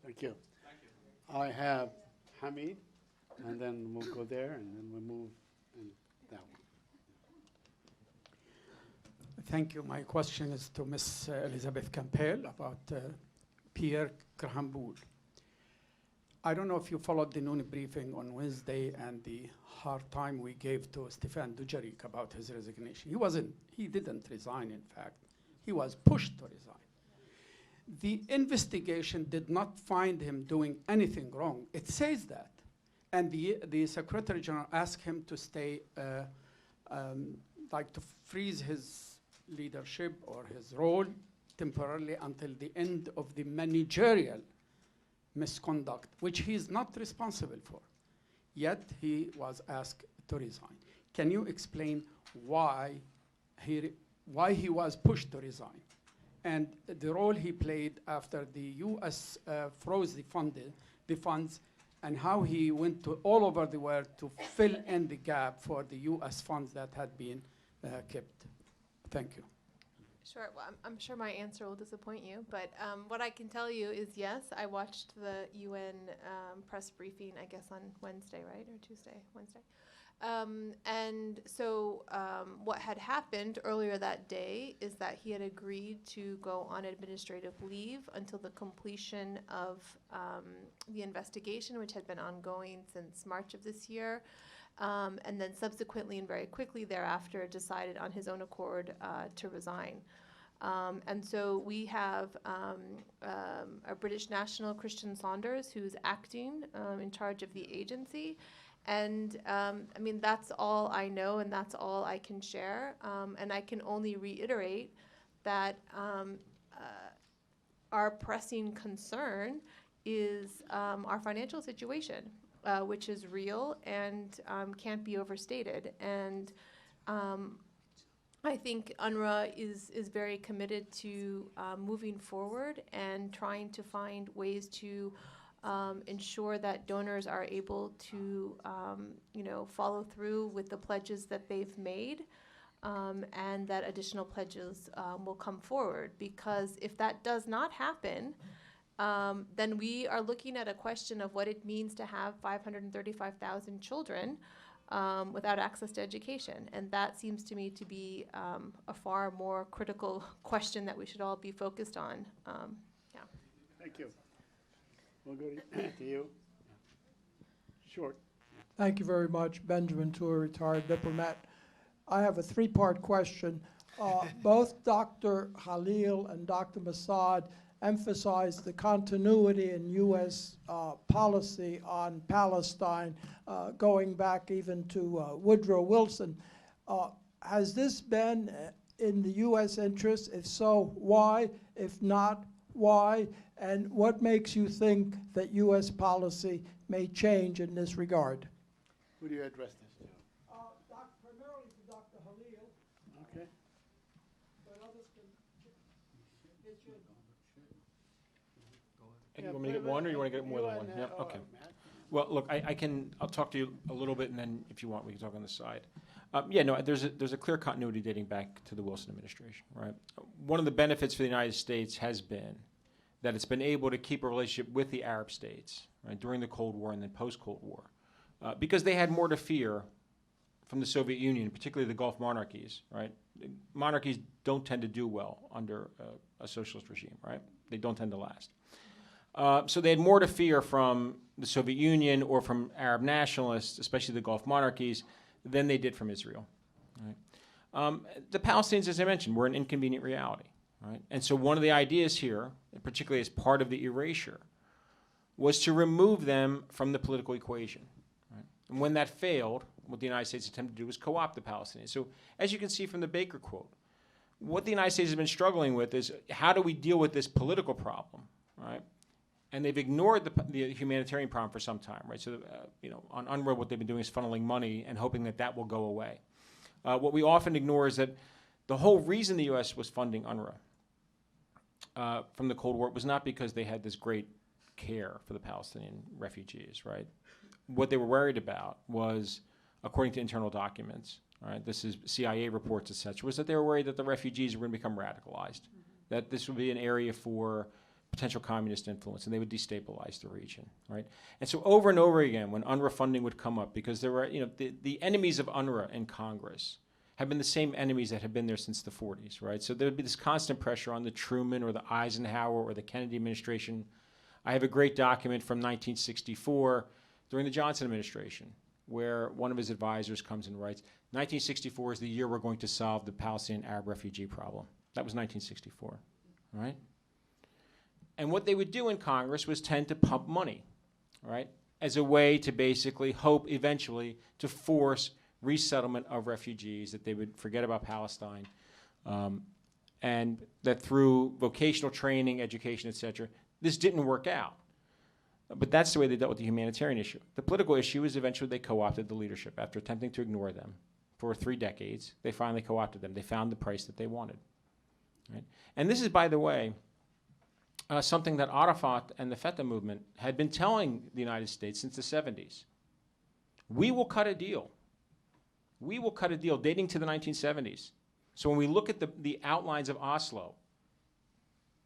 Thank you. I have Hamid, and then we'll go there, and then we'll move in that one. Thank you. My question is to Ms. Elizabeth Campbell about Pierre Campbell. I don't know if you followed the noon briefing on Wednesday and the hard time we gave to Stefan Dujarric about his resignation. He didn't resign, in fact. He was pushed to resign. The investigation did not find him doing anything wrong. It says that. And the Secretary General asked him to stay, to freeze his leadership or his role temporarily until the end of the managerial misconduct, which he is not responsible for. Yet he was asked to resign. Can you explain why he was pushed to resign, and the role he played after the U.S. Froze the funds, and how he went to all over the world to fill in the gap for the U.S. funds that had been kept? Thank you. Sure. Well, I'm sure my answer will disappoint you, but what I can tell you is, yes, I watched the UN press briefing, I guess on Wednesday, right? Or Tuesday? Wednesday. And so what had happened earlier that day is that he had agreed to go on administrative leave until the completion of the investigation, which had been ongoing since March of this year. And then subsequently and very quickly thereafter decided on his own accord to resign. And so we have a British national, Christian Saunders, who's acting in charge of the agency. And that's all I know, and that's all I can share. And I can only reiterate that our pressing concern is our financial situation. Which is real and can't be overstated. And I think UNRWA is very committed to moving forward and trying to find ways to ensure that donors are able to follow through with the pledges that they've made. and that additional pledges will come forward. Because if that does not happen, then we are looking at a question of what it means to have 535,000 children without access to education. And that seems to me to be a far more critical question that we should all be focused on. Yeah. Thank you. We'll go to you. Short. Thank you very much. Benjamin Tour, retired diplomat. I have a three-part question. Both Dr. Khalil and Dr. Massad emphasized the continuity in U.S. Policy on Palestine, going back even to Woodrow Wilson. Has this been in the U.S. interest? If so, why? If not, why? And what makes you think that U.S. policy may change in this regard? Who do you address this to? Primarily to Dr. Khalil, Okay. but others can pitch in. And you want me to get one, or you want to get more than one? Yep, okay. Well, look, I'll talk to you a little bit, and then if you want, we can talk on the side. Yeah, no, there's a clear continuity dating back to the Wilson administration, right? One of the benefits for the United States has been that it's been able to keep a relationship with the Arab states, right, during the Cold War and then post-Cold War, because they had more to fear from the Soviet Union, particularly the Gulf monarchies, right? Monarchies don't tend to do well under a socialist regime, right? They don't tend to last. So they had more to fear from the Soviet Union or from Arab nationalists, especially the Gulf monarchies, than they did from Israel. Right? The Palestinians, as I mentioned, were an inconvenient reality. Right? And so one of the ideas here, particularly as part of the erasure, was to remove them from the political equation. Right? And when that failed, what the United States attempted to do was co-opt the Palestinians. So as you can see from the Baker quote, what the United States has been struggling with is how do we deal with this political problem, right? And they've ignored the humanitarian problem for some time, right? So, on UNRWA, what they've been doing is funneling money and hoping that that will go away. What we often ignore is that the whole reason the U.S. was funding UNRWA from the Cold War was not because they had this great care for the Palestinian refugees, right? What they were worried about was, according to internal documents, right, this is CIA reports, et cetera, was that they were worried that the refugees were going to become radicalized, that this would be an area for potential communist influence, and they would destabilize the region, right? And so over and over again, when UNRWA funding would come up, because there were, the enemies of UNRWA in Congress have been the same enemies that have been there since the 40s, right? So there would be this constant pressure on the Truman or the Eisenhower or the Kennedy administration. I have a great document from 1964 during the Johnson administration, where one of his advisors comes and writes, 1964 is the year we're going to solve the Palestinian Arab refugee problem. That was 1964, right? And what they would do in Congress was tend to pump money, right, as a way to basically hope eventually to force resettlement of refugees, that they would forget about Palestine, and that through vocational training, education, et cetera, this didn't work out. But that's the way they dealt with the humanitarian issue. The political issue is eventually they co-opted the leadership. After attempting to ignore them for 3 decades, they finally co-opted them. They found the price that they wanted, right? And this is, by the way, something that Arafat and the Fatah movement had been telling the United States since the 70s. We will cut a deal. We will cut a deal dating to the 1970s. So when we look at the outlines of Oslo,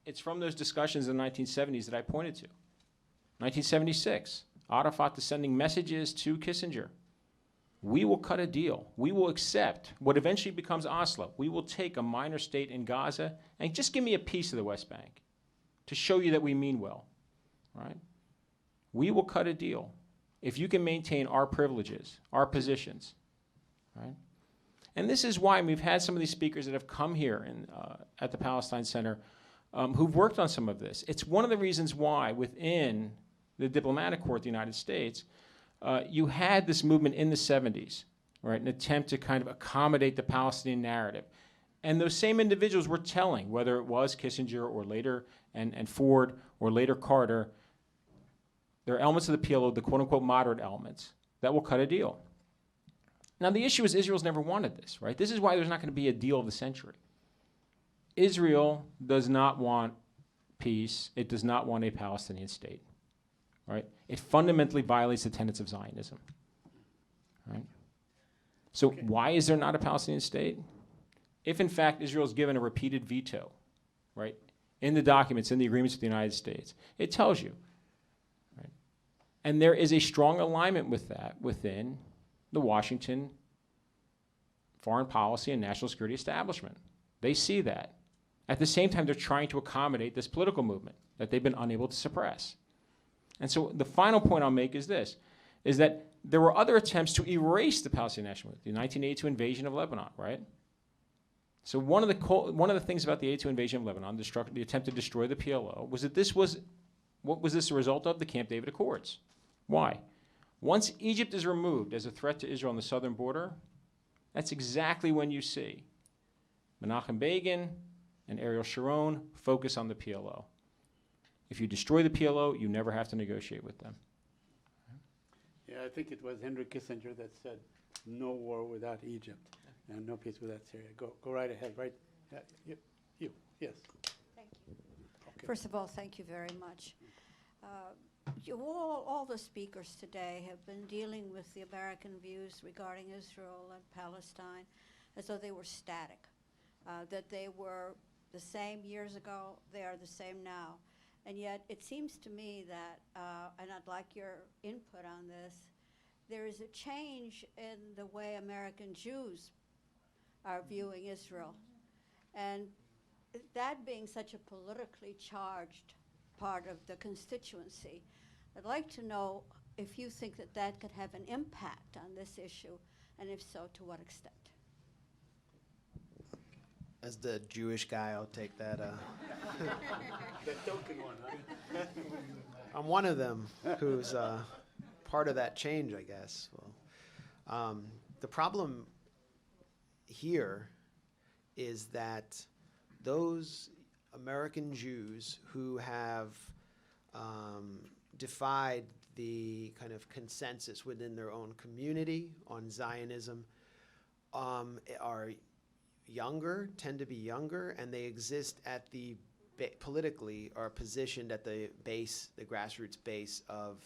it's from those discussions in the 1970s that I pointed to. 1976, Arafat is sending messages to Kissinger. We will cut a deal. We will accept what eventually becomes Oslo. We will take a minor state in Gaza and just give me a piece of the West Bank to show you that we mean well, right? We will cut a deal if you can maintain our privileges, our positions, right? And this is why we've had some of these speakers that have come here at the Palestine Center who've worked on some of this. It's one of the reasons why within the diplomatic corps of the United States, you had this movement in the 70s, right, an attempt to kind of accommodate the Palestinian narrative. And those same individuals were telling, whether it was Kissinger or later and Ford or later Carter, there are elements of the PLO, the quote-unquote moderate elements, that will cut a deal. Now, the issue is Israel's never wanted this, right? This is why there's not going to be a deal of the century. Israel does not want peace. It does not want a Palestinian state, right? It fundamentally violates the tenets of Zionism, right? So why is there not a Palestinian state? if in fact Israel is given a repeated veto, right, in the documents, in the agreements with the United States, it tells you, right? And there is a strong alignment with that within the Washington foreign policy and national security establishment. They see that. At the same time, they're trying to accommodate this political movement that they've been unable to suppress. And so the final point I'll make is this, is that there were other attempts to erase the Palestinian national movement, the 1982 invasion of Lebanon, right? So one of the things about the 82 invasion of Lebanon, the attempt to destroy the PLO, was that what was this a result of? The Camp David Accords. Why? Once Egypt is removed as a threat to Israel on the southern border, that's exactly when you see Menachem Begin and Ariel Sharon focus on the PLO. If you destroy the PLO, you never have to negotiate with them. Yeah, I think it was Henry Kissinger that said, no war without Egypt and no peace without Syria. Go right ahead, right? You, yes. Thank you. Okay. First of all, thank you very much. All the speakers today have been dealing with the American views regarding Israel and Palestine as though they were static, that they were the same years ago, they are the same now. And yet it seems to me that, and I'd like your input on this, there is a change in the way American Jews are viewing Israel. And that being such a politically charged part of the constituency, I'd like to know if you think that that could have an impact on this issue, and if so, to what extent? As the Jewish guy, I'll take that. The token one, huh? I'm one of them who's part of that change, I guess. Well, the problem here is that those American Jews who have defied the kind of consensus within their own community on Zionism are younger, tend to be younger, and they exist at the politically are positioned at the base, the grassroots base of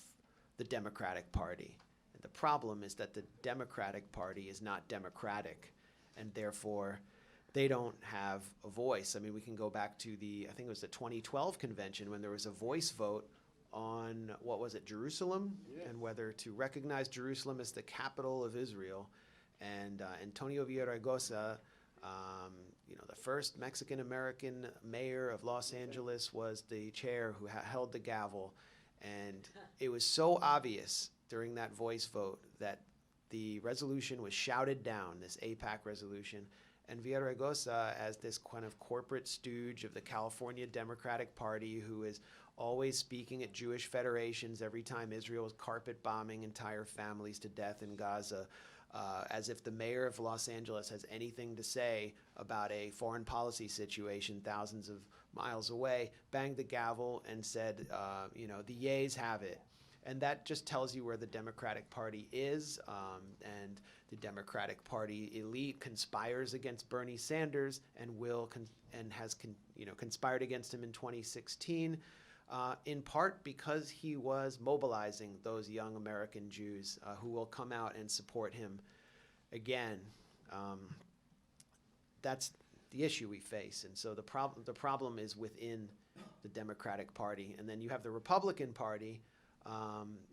the Democratic Party. And the problem is that the Democratic Party is not democratic, and therefore they don't have a voice. I mean, we can go back to I think it was the 2012 convention when there was a voice vote on, what was it, Jerusalem, and whether to recognize Jerusalem as the capital of Israel. And Antonio Villaraigosa, the first Mexican-American mayor of Los Angeles, was the chair who held the gavel. And it was so obvious during that voice vote that the resolution was shouted down, this AIPAC resolution. And Villaraigosa, as this kind of corporate stooge of the California Democratic Party who is always speaking at Jewish federations every time Israel is carpet bombing entire families to death in Gaza, as if the mayor of Los Angeles has anything to say about a foreign policy situation thousands of miles away, banged the gavel and said, the yays have it. And that just tells you where the Democratic Party is, and the Democratic Party elite conspires against Bernie Sanders and has conspired against him in 2016, in part because he was mobilizing those young American Jews who will come out and support him again. That's the issue we face, and so the problem is within the Democratic Party, and then you have the Republican Party.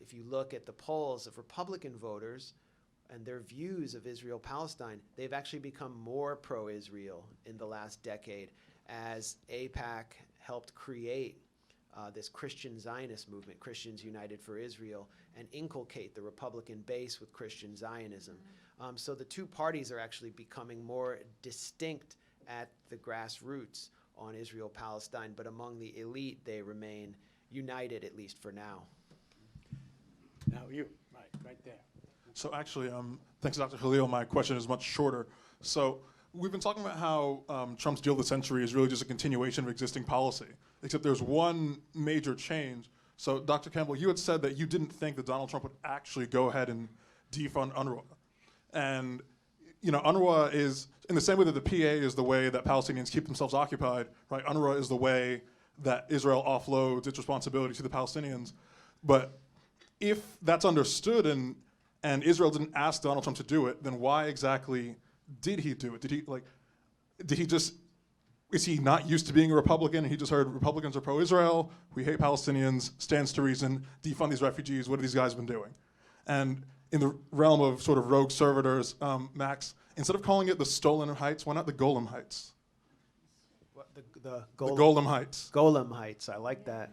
If you look at the polls of Republican voters and their views of Israel-Palestine, they've actually become more pro-Israel in the last decade as AIPAC helped create this Christian Zionist movement, Christians United for Israel, and inculcate the Republican base with Christian Zionism. So the two parties are actually becoming more distinct at the grassroots on Israel-Palestine, but among the elite, they remain united, at least for now. Now you, right there. So actually, thanks, Dr. Khalil. My question is much shorter. So we've been talking about how Trump's deal of the century is really just a continuation of existing policy, except there's one major change. So Dr. Campbell, you had said that you didn't think that Donald Trump would actually go ahead and defund UNRWA. And UNRWA is, in the same way that the PA is the way that Palestinians keep themselves occupied, right? UNRWA is the way that Israel offloads its responsibility to the Palestinians. But if that's understood and Israel didn't ask Donald Trump to do it, then why exactly did he do it? Did he, Did he just, is he not used to being a Republican and he just heard Republicans are pro-Israel, we hate Palestinians, stands to reason, defund these refugees, what have these guys been doing? And in the realm of sort of rogue servitors, Max, instead of calling it the Stolen Heights, why not the Golem Heights? What, The Golem Heights. Golem Heights, I like that.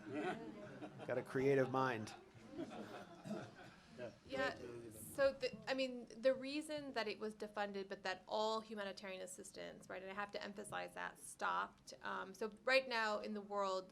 Got a creative mind. Yeah, so the reason that it was defunded, but that all humanitarian assistance, right, and I have to emphasize that, stopped. So right now in the world,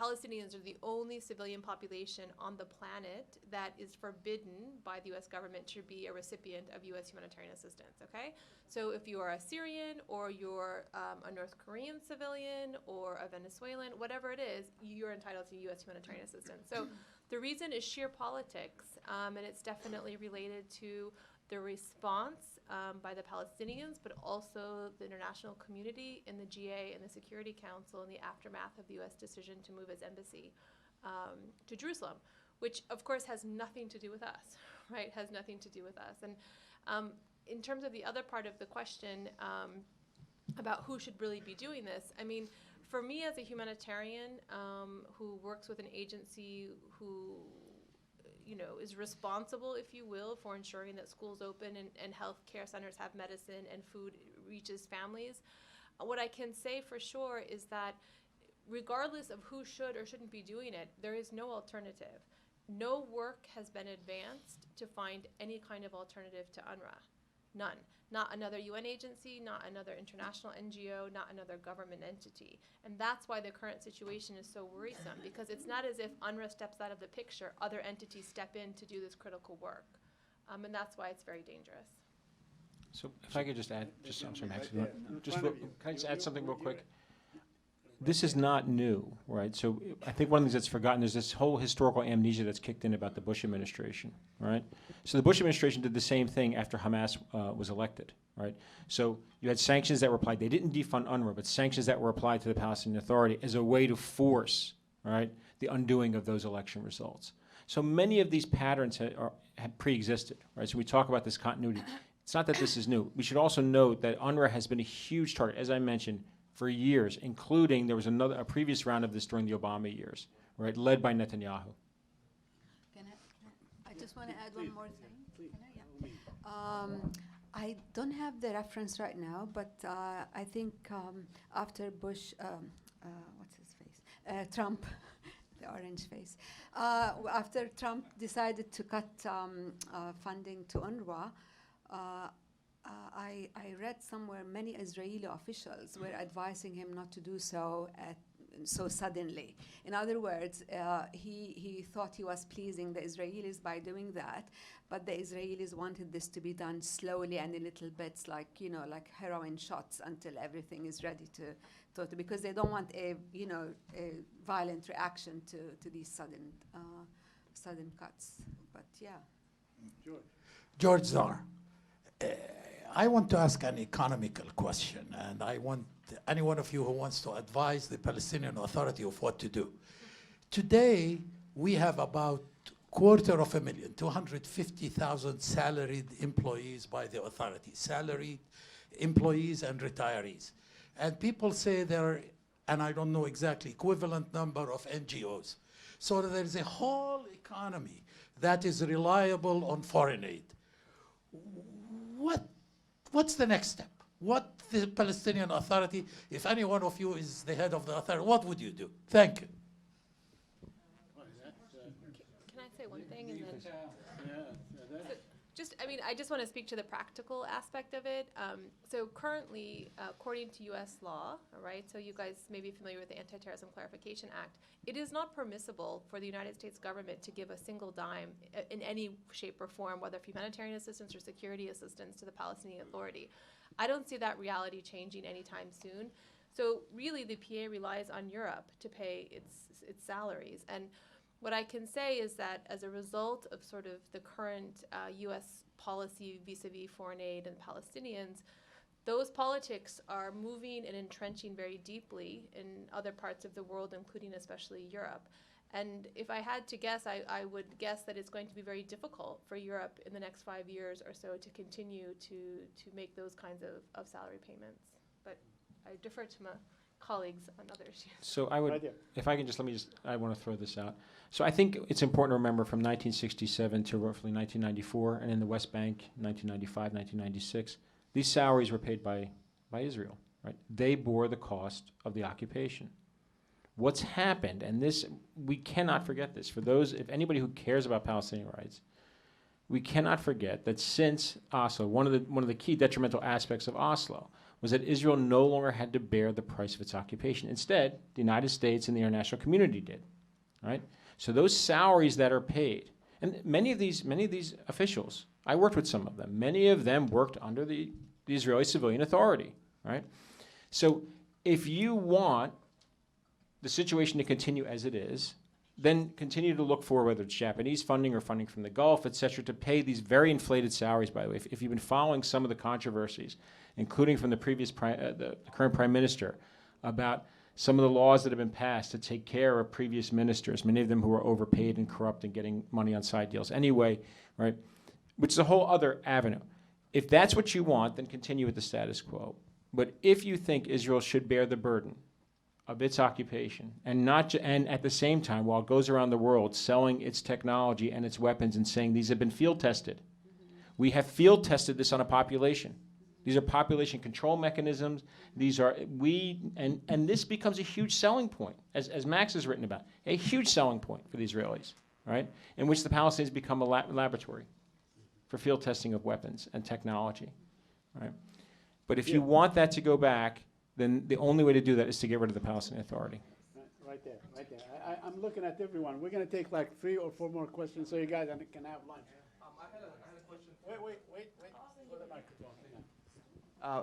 Palestinians are the only civilian population on the planet that is forbidden by the U.S. government to be a recipient of U.S. humanitarian assistance, okay? So if you are a Syrian or you're a North Korean civilian or a Venezuelan, whatever it is, you're entitled to U.S. humanitarian assistance. So the reason is sheer politics, and it's definitely related to the response by the Palestinians, but also the international community in the GA and the Security Council in the aftermath of the U.S. decision to move its embassy to Jerusalem, which of course has nothing to do with us, right? Has nothing to do with us. And in terms of the other part of the question about who should really be doing this, I mean, for me as a humanitarian who works with an agency who, you know, is responsible, if you will, for ensuring that schools open and health care centers have medicine and food reaches families, what I can say for sure is that regardless of who should or shouldn't be doing it, there is no alternative. No work has been advanced to find any kind of alternative to UNRWA. None. Not another UN agency, not another international NGO, not another government entity. And that's why the current situation is so worrisome, because it's not as if UNRWA steps out of the picture, other entities step in to do this critical work. And that's why it's very dangerous. So if I could just add, I'm sorry, Max, can I just add something real quick? This is not new, right? So I think one of the things that's forgotten is this whole historical amnesia that's kicked in about the Bush administration, right? So the Bush administration did the same thing after Hamas was elected, right? So you had sanctions that were applied. They didn't defund UNRWA, but sanctions that were applied to the Palestinian Authority as a way to force, right, the undoing of those election results. So many of these patterns had pre-existed, right? So we talk about this continuity. It's not that this is new. We should also note that UNRWA has been a huge target, as I mentioned, for years, including there was a previous round of this during the Obama years, right, led by Netanyahu. I just want to add one more thing. Can I? Yeah. I don't have the reference right now, but I think after Bush, what's his face? Trump, the orange face. After Trump decided to cut funding to UNRWA, I read somewhere many Israeli officials were advising him not to do so so suddenly. In other words, he thought he was pleasing the Israelis by doing that, but the Israelis wanted this to be done slowly and in little bits, like, you know, like heroin shots until everything is ready to because they don't want a violent reaction to these sudden cuts. But yeah. George Czar. I want to ask an economical question, and I want any one of you who wants to advise the Palestinian Authority of what to do. Today, we have about 250,000, 250,000 salaried employees by the authority, salaried employees and retirees. And people say there are, and I don't know exactly, equivalent number of NGOs. So there's a whole economy that is reliable on foreign aid. What's the next step? What the Palestinian Authority, if any one of you is the head of the authority, what would you do? Thank you. Can I say one thing? And then I just want to speak to the practical aspect of it. So currently, according to U.S. law, all right, so you guys may be familiar with the Anti-Terrorism Clarification Act, it is not permissible for the United States government to give a single dime in any shape or form, whether for humanitarian assistance or security assistance to the Palestinian Authority. I don't see that reality changing anytime soon. So really, the PA relies on Europe to pay its salaries. And what I can say is that as a result of sort of the current U.S. policy vis-a-vis foreign aid and Palestinians, those politics are moving and entrenching very deeply in other parts of the world, including especially Europe. And if I had to guess, I would guess that it's going to be very difficult for Europe in the next 5 years or so to continue to make those kinds of salary payments. But I defer to my colleagues on other issues. So I would, Right there. if I can just, I want to throw this out. So I think it's important to remember from 1967 to roughly 1994, and in the West Bank, 1995, 1996, these salaries were paid by Israel, right? They bore the cost of the occupation. What's happened, and this, we cannot forget this, for those, if anybody who cares about Palestinian rights, we cannot forget that since Oslo, one of the key detrimental aspects of Oslo was that Israel no longer had to bear the price of its occupation. Instead, the United States and the international community did, right? So those salaries that are paid, and many of these officials, I worked with some of them. Many of them worked under the Israeli Civilian Authority, right? So if you want the situation to continue as it is, then continue to look for whether it's Japanese funding or funding from the Gulf, et cetera, to pay these very inflated salaries, by the way. If you've been following some of the controversies, including from the previous the current prime minister, about some of the laws that have been passed to take care of previous ministers, many of them who were overpaid and corrupt and getting money on side deals. Anyway, right, which is a whole other avenue. If that's what you want, then continue with the status quo. But if you think Israel should bear the burden of its occupation, and and at the same time, while it goes around the world selling its technology and its weapons and saying these have been field tested, we have field tested this on a population. These are population control mechanisms. These are and this becomes a huge selling point, as Max has written about, a huge selling point for the Israelis, right? In which the Palestinians become a laboratory for field testing of weapons and technology, right? But if you want that to go back, then the only way to do that is to get rid of the Palestinian Authority. Right there, right there. I'm looking at everyone. We're going to take like 3 or 4 more questions so you guys can have lunch. I had a question. Wait. For the microphone. Hang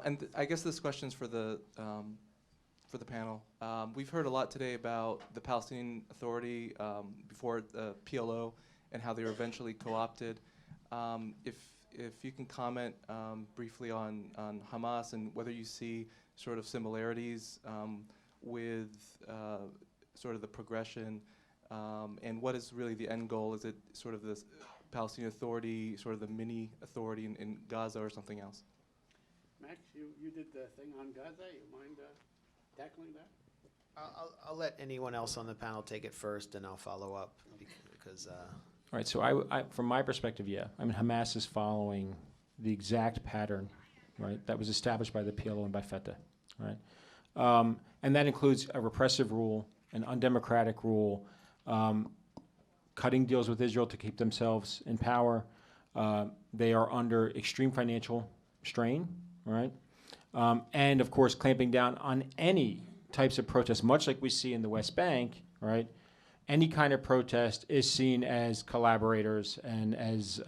on. I guess this question's for the panel. We've heard a lot today about the Palestinian Authority before the PLO and how they were eventually co-opted. If you can comment briefly on Hamas and whether you see sort of similarities with sort of the progression, and what is really the end goal? Is it sort of this Palestinian Authority, sort of the mini authority in Gaza, or something else? Max, you did the thing on Gaza. You mind tackling that? I'll let anyone else on the panel take it first, and I'll follow up because. All right, so I from my perspective, yeah. I mean, Hamas is following the exact pattern, right, that was established by the PLO and by Fatah, right? And that includes a repressive rule, an undemocratic rule, cutting deals with Israel to keep themselves in power. They are under extreme financial strain, right? And, of course, clamping down on any types of protests, much like we see in the West Bank, right? Any kind of protest is seen as collaborators and as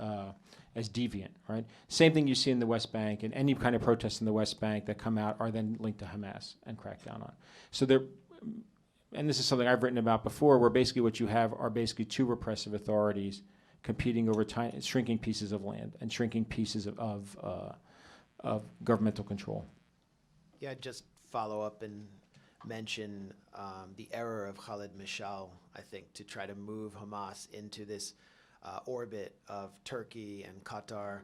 deviant, right? Same thing you see in the West Bank, and any kind of protests in the West Bank that come out are then linked to Hamas and cracked down on. So there, and this is something I've written about before, where basically what you have are basically 2 repressive authorities competing over shrinking pieces of land and shrinking pieces of governmental control. Yeah, just follow up and mention the error of Khalid Mashal, I think, to try to move Hamas into this orbit of Turkey and Qatar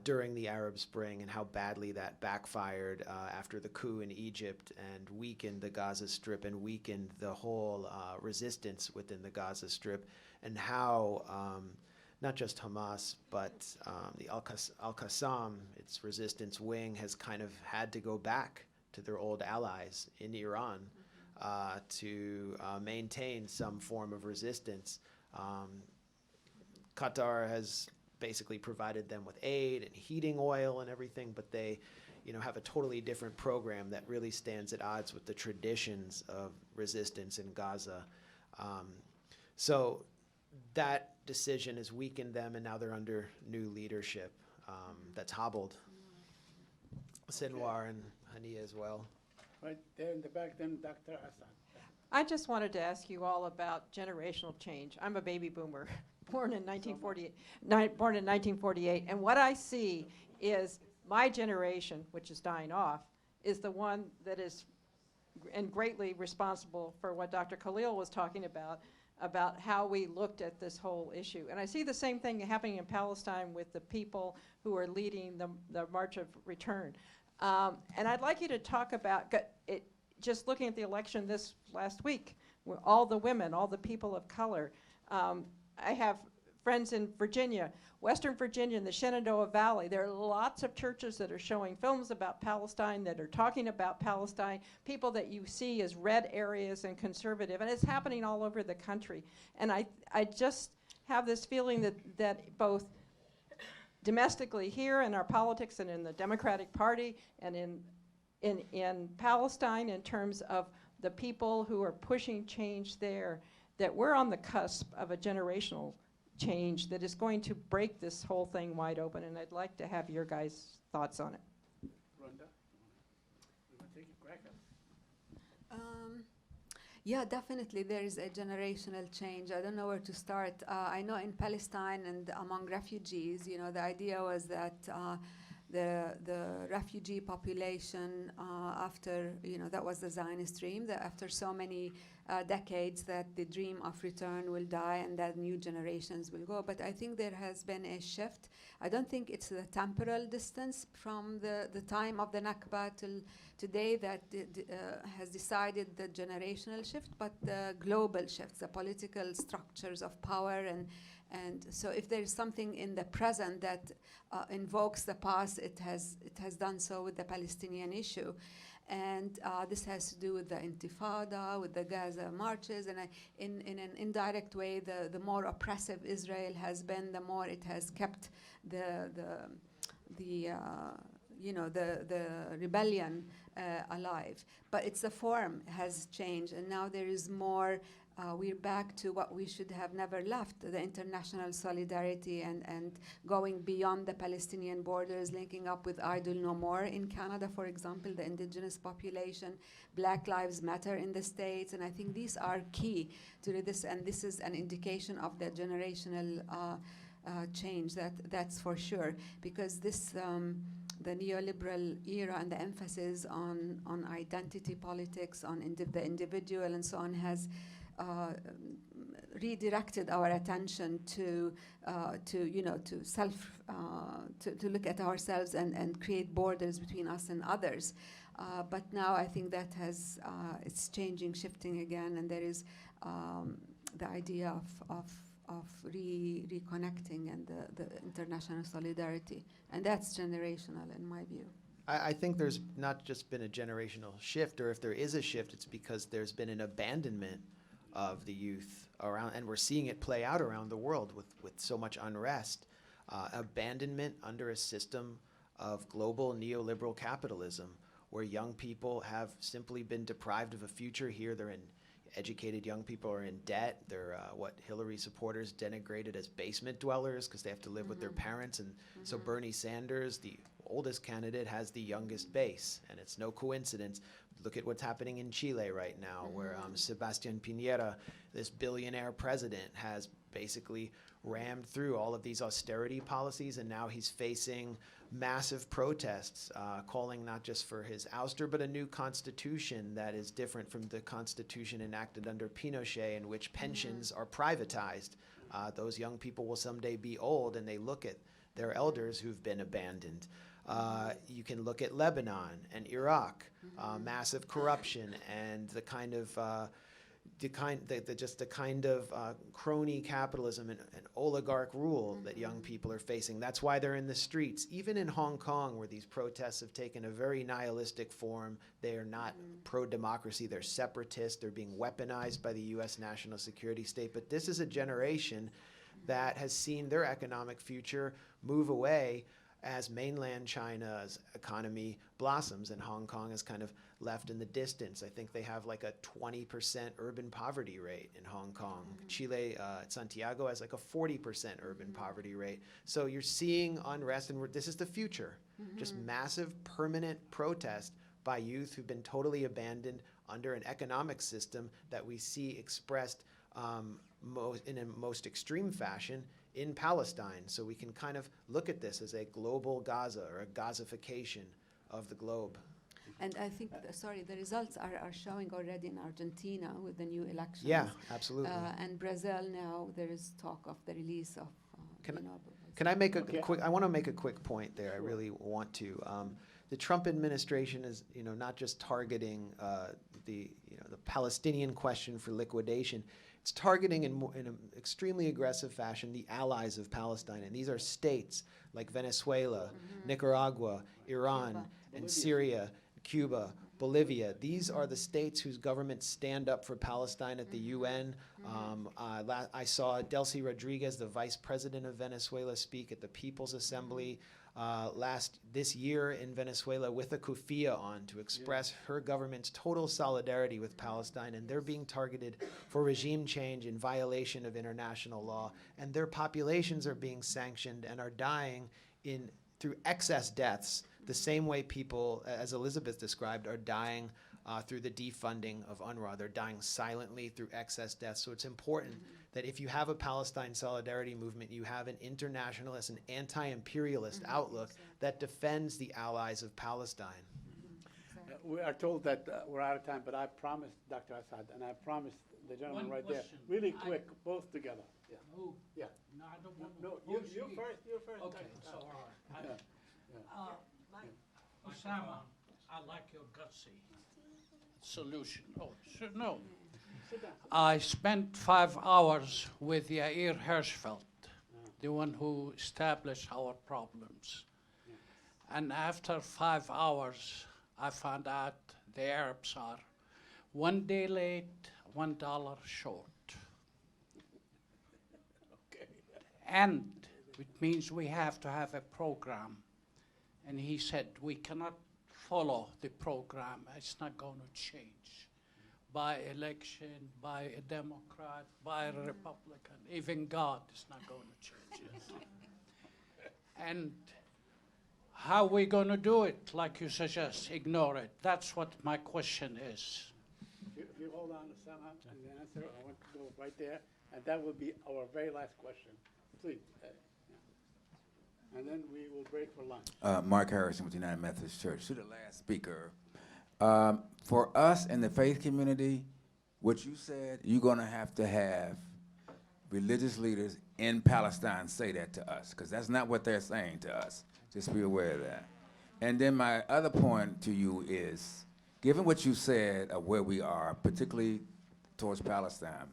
during the Arab Spring, and how badly that backfired after the coup in Egypt and weakened the Gaza Strip and weakened the whole resistance within the Gaza Strip, and how not just Hamas, but the Al-Qassam, its resistance wing, has kind of had to go back to their old allies in Iran to maintain some form of resistance. Qatar has basically provided them with aid and heating oil and everything, but they, have a totally different program that really stands at odds with the traditions of resistance in Gaza. So that decision has weakened them, and now they're under new leadership that's hobbled Sinwar and Hania as well. Right there in the back, then Dr. Hassan. I just wanted to ask you all about generational change. I'm a baby boomer, born in 1948, and what I see is my generation, which is dying off, is the one that is and greatly responsible for what Dr. Khalil was talking about how we looked at this whole issue. And I see the same thing happening in Palestine with the people who are leading the March of Return. And I'd like you to talk about it, just looking at the election this last week, where all the women, all the people of color. I have friends in Virginia, Western Virginia, in the Shenandoah Valley. There are lots of churches that are showing films about Palestine, that are talking about Palestine, people that you see as red areas and conservative, and it's happening all over the country. And I just have this feeling that both domestically here in our politics and in the Democratic Party and in Palestine, in terms of the people who are pushing change there, that we're on the cusp of a generational change that is going to break this whole thing wide open, and I'd like to have your guys' thoughts on it. Randa, you want to take a crack at it? Yeah, definitely there is a generational change. I don't know where to start. I know in Palestine and among refugees, you know, the idea was that the refugee population after, you know, that was the Zionist dream, that after so many decades that the dream of return will die and that new generations will go. But I think there has been a shift. I don't think it's the temporal distance from the time of the Nakba till today that has decided the generational shift, but the global shift, the political structures of power. And so if there is something in the present that invokes the past, it has done so with the Palestinian issue. And this has to do with the Intifada, with the Gaza marches, and in an indirect way, the more oppressive Israel has been, the more it has kept the rebellion alive. But its the form has changed, and now there is more. We're back to what we should have never left, the international solidarity and going beyond the Palestinian borders, linking up with I Do No More in Canada, for example, the indigenous population, Black Lives Matter in the States, and I think these are key to this, and this is an indication of the generational change, that's for sure, because this the neoliberal era and the emphasis on identity politics, on the individual and so on has redirected our attention to look at ourselves and create borders between us and others. But now I think that it's changing, shifting again, and there is the idea of reconnecting and the international solidarity, and that's generational in my view. I think there's not just been a generational shift, or if there is a shift, it's because there's been an abandonment of the youth around, and we're seeing it play out around the world with so much unrest. Abandonment under a system of global neoliberal capitalism, where young people have simply been deprived of a future here. Educated young people are in debt. They're what Hillary supporters denigrated as basement dwellers because they have to live with their parents. And so Bernie Sanders, the oldest candidate, has the youngest base, and it's no coincidence. Look at what's happening in Chile right now, where Sebastián Piñera, this billionaire president, has basically rammed through all of these austerity policies, and now he's facing massive protests, calling not just for his ouster, but a new constitution that is different from the constitution enacted under Pinochet, in which pensions are privatized. Those young people will someday be old, and they look at their elders who've been abandoned. You can look at Lebanon and Iraq, massive corruption and the kind of crony capitalism and oligarch rule that young people are facing. That's why they're in the streets. Even in Hong Kong, where these protests have taken a very nihilistic form, they are not pro-democracy, they're separatist, they're being weaponized by the U.S. national security state. But this is a generation that has seen their economic future move away as mainland China's economy blossoms, and Hong Kong is kind of left in the distance. I think they have like a 20% urban poverty rate in Hong Kong. Chile, Santiago has like a 40% urban poverty rate. So you're seeing unrest, and this is the future. Just massive permanent protest by youth who've been totally abandoned under an economic system that we see expressed in a most extreme fashion in Palestine. So we can kind of look at this as a global Gaza, or a Gazification of the globe. And I think, the results are showing already in Argentina with the new elections. Yeah, absolutely. And Brazil now, there is talk of the release of, Can I make a quick, I want to make a quick point there. I really want to. the Trump administration is, not just targeting the Palestinian question for liquidation. It's targeting in an extremely aggressive fashion the allies of Palestine, and these are states like Venezuela, Nicaragua, Iran, and Syria, Cuba, Bolivia. These are the states whose governments stand up for Palestine at the UN. I saw Delcy Rodriguez, the vice president of Venezuela, speak at the People's Assembly this year in Venezuela with a kufiya on to express her government's total solidarity with Palestine, and they're being targeted for regime change in violation of international law, and their populations are being sanctioned and are dying through excess deaths, the same way people, as Elizabeth described, are dying through the defunding of UNRWA. They're dying silently through excess deaths. So it's important that if you have a Palestine solidarity movement, you have an internationalist and anti-imperialist outlook that defends the allies of Palestine. We are told that we're out of time, but I promised Dr. Assad, and I promised the gentleman right there, really quick, both together. Yeah. Who? Yeah. No, I don't want No, to. you first. You first. Okay, Dr. so, all right. Yeah. Osamah, I like your gutsy solution. Oh, sure, no. I spent 5 hours with Yair Hirschfeld, the one who established our problems. And after 5 hours, I found out the Arabs are 1 day late, $1 short. Okay. And it means we have to have a program. And he said, we cannot follow the program. It's not going to change. By election, by a Democrat, by a Republican, even God is not going to change it. And how are we going to do it, like you suggest, ignore it? That's what my question is. If you hold on to somehow and the answer, I want to go right there, and that will be our very last question. Please. And then we will break for lunch. Mark Harrison with the United Methodist Church. To the last speaker, for us in the faith community, what you said, you're going to have religious leaders in Palestine say that to us, because that's not what they're saying to us. Just be aware of that. And then my other point to you is, given what you said of where we are, particularly towards Palestine,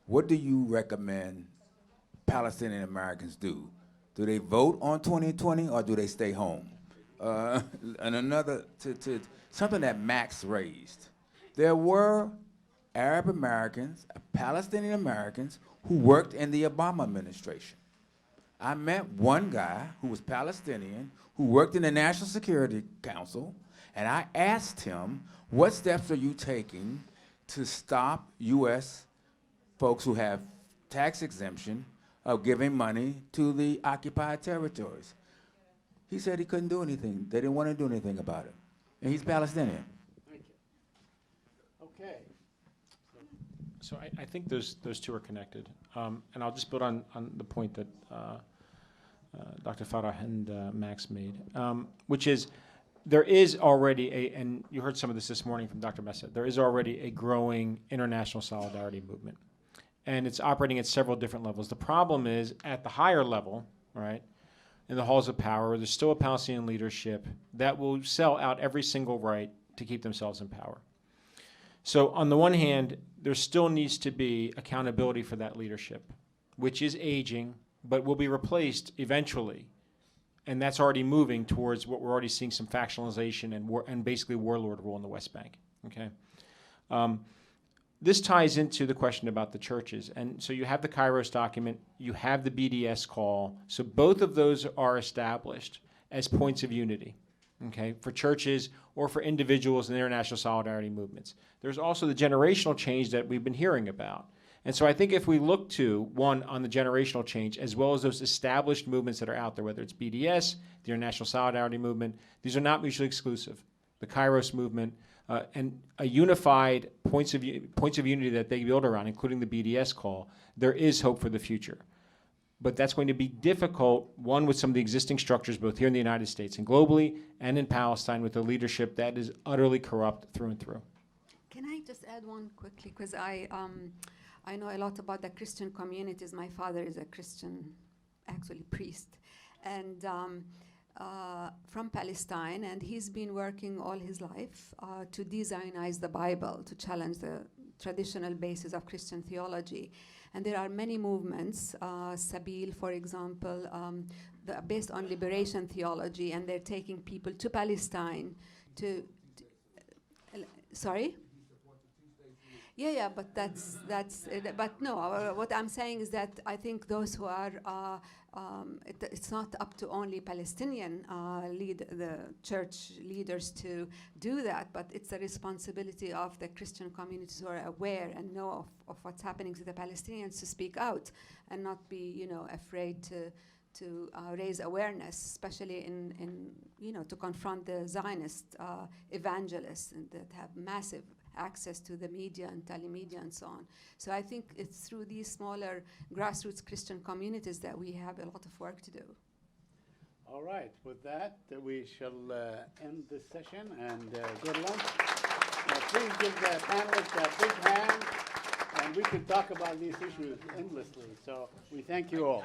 what do you recommend Palestinian Americans do? Do they vote on 2020 or do they stay home? And another, something that Max raised. There were Arab Americans, Palestinian Americans, who worked in the Obama administration. I met one guy who was Palestinian, who worked in the National Security Council, and I asked him, what steps are you taking to stop U.S. folks who have tax exemption of giving money to the occupied territories? He said he couldn't do anything. They didn't want to do anything about it. And he's Palestinian. Thank you. Okay. So I think those two are connected. And I'll just build on the point that Dr. Farah and Max made, which is there is already and you heard some of this morning from Dr. Messed, there is already a growing international solidarity movement. And it's operating at several different levels. The problem is at the higher level, right, in the halls of power, there's still a Palestinian leadership that will sell out every single right to keep themselves in power. So on the one hand, there still needs to be accountability for that leadership, which is aging, but will be replaced eventually. And that's already moving towards what we're already seeing some factionalization and basically warlord rule in the West Bank, okay? This ties into the question about the churches. And so you have the Kairos document, you have the BDS call. So both of those are established as points of unity, okay, for churches or for individuals in international solidarity movements. There's also the generational change that we've been hearing about. And so I think if we look to, one, on the generational change, as well as those established movements that are out there, whether it's BDS, the International Solidarity Movement, these are not mutually exclusive. The Kairos movement, and a unified points of unity that they build around, including the BDS call, there is hope for the future. But that's going to be difficult, one, with some of the existing structures, both here in the United States and globally, and in Palestine with a leadership that is utterly corrupt through and through. Can I just add one quickly? Because I know a lot about the Christian communities. My father is a Christian, actually priest. And from Palestine, and he's been working all his life to de-Zionize the Bible, to challenge the traditional basis of Christian theology. And there are many movements, Sabil, for example, based on liberation theology, and they're taking people to Palestine to sorry? Yeah, but but no, what I'm saying is that I think those who are, it's not up to only Palestinian the church leaders to do that, but it's the responsibility of the Christian communities who are aware and know of what's happening to the Palestinians to speak out and not be, afraid to raise awareness, especially in to confront the Zionist evangelists that have massive access to the media and telemedia and so on. So I think it's through these smaller grassroots Christian communities that we have a lot of work to do. All right, with that, we shall end this session and go to lunch. Please give the panelists a big hand, and we could talk about these issues endlessly. So we thank you all.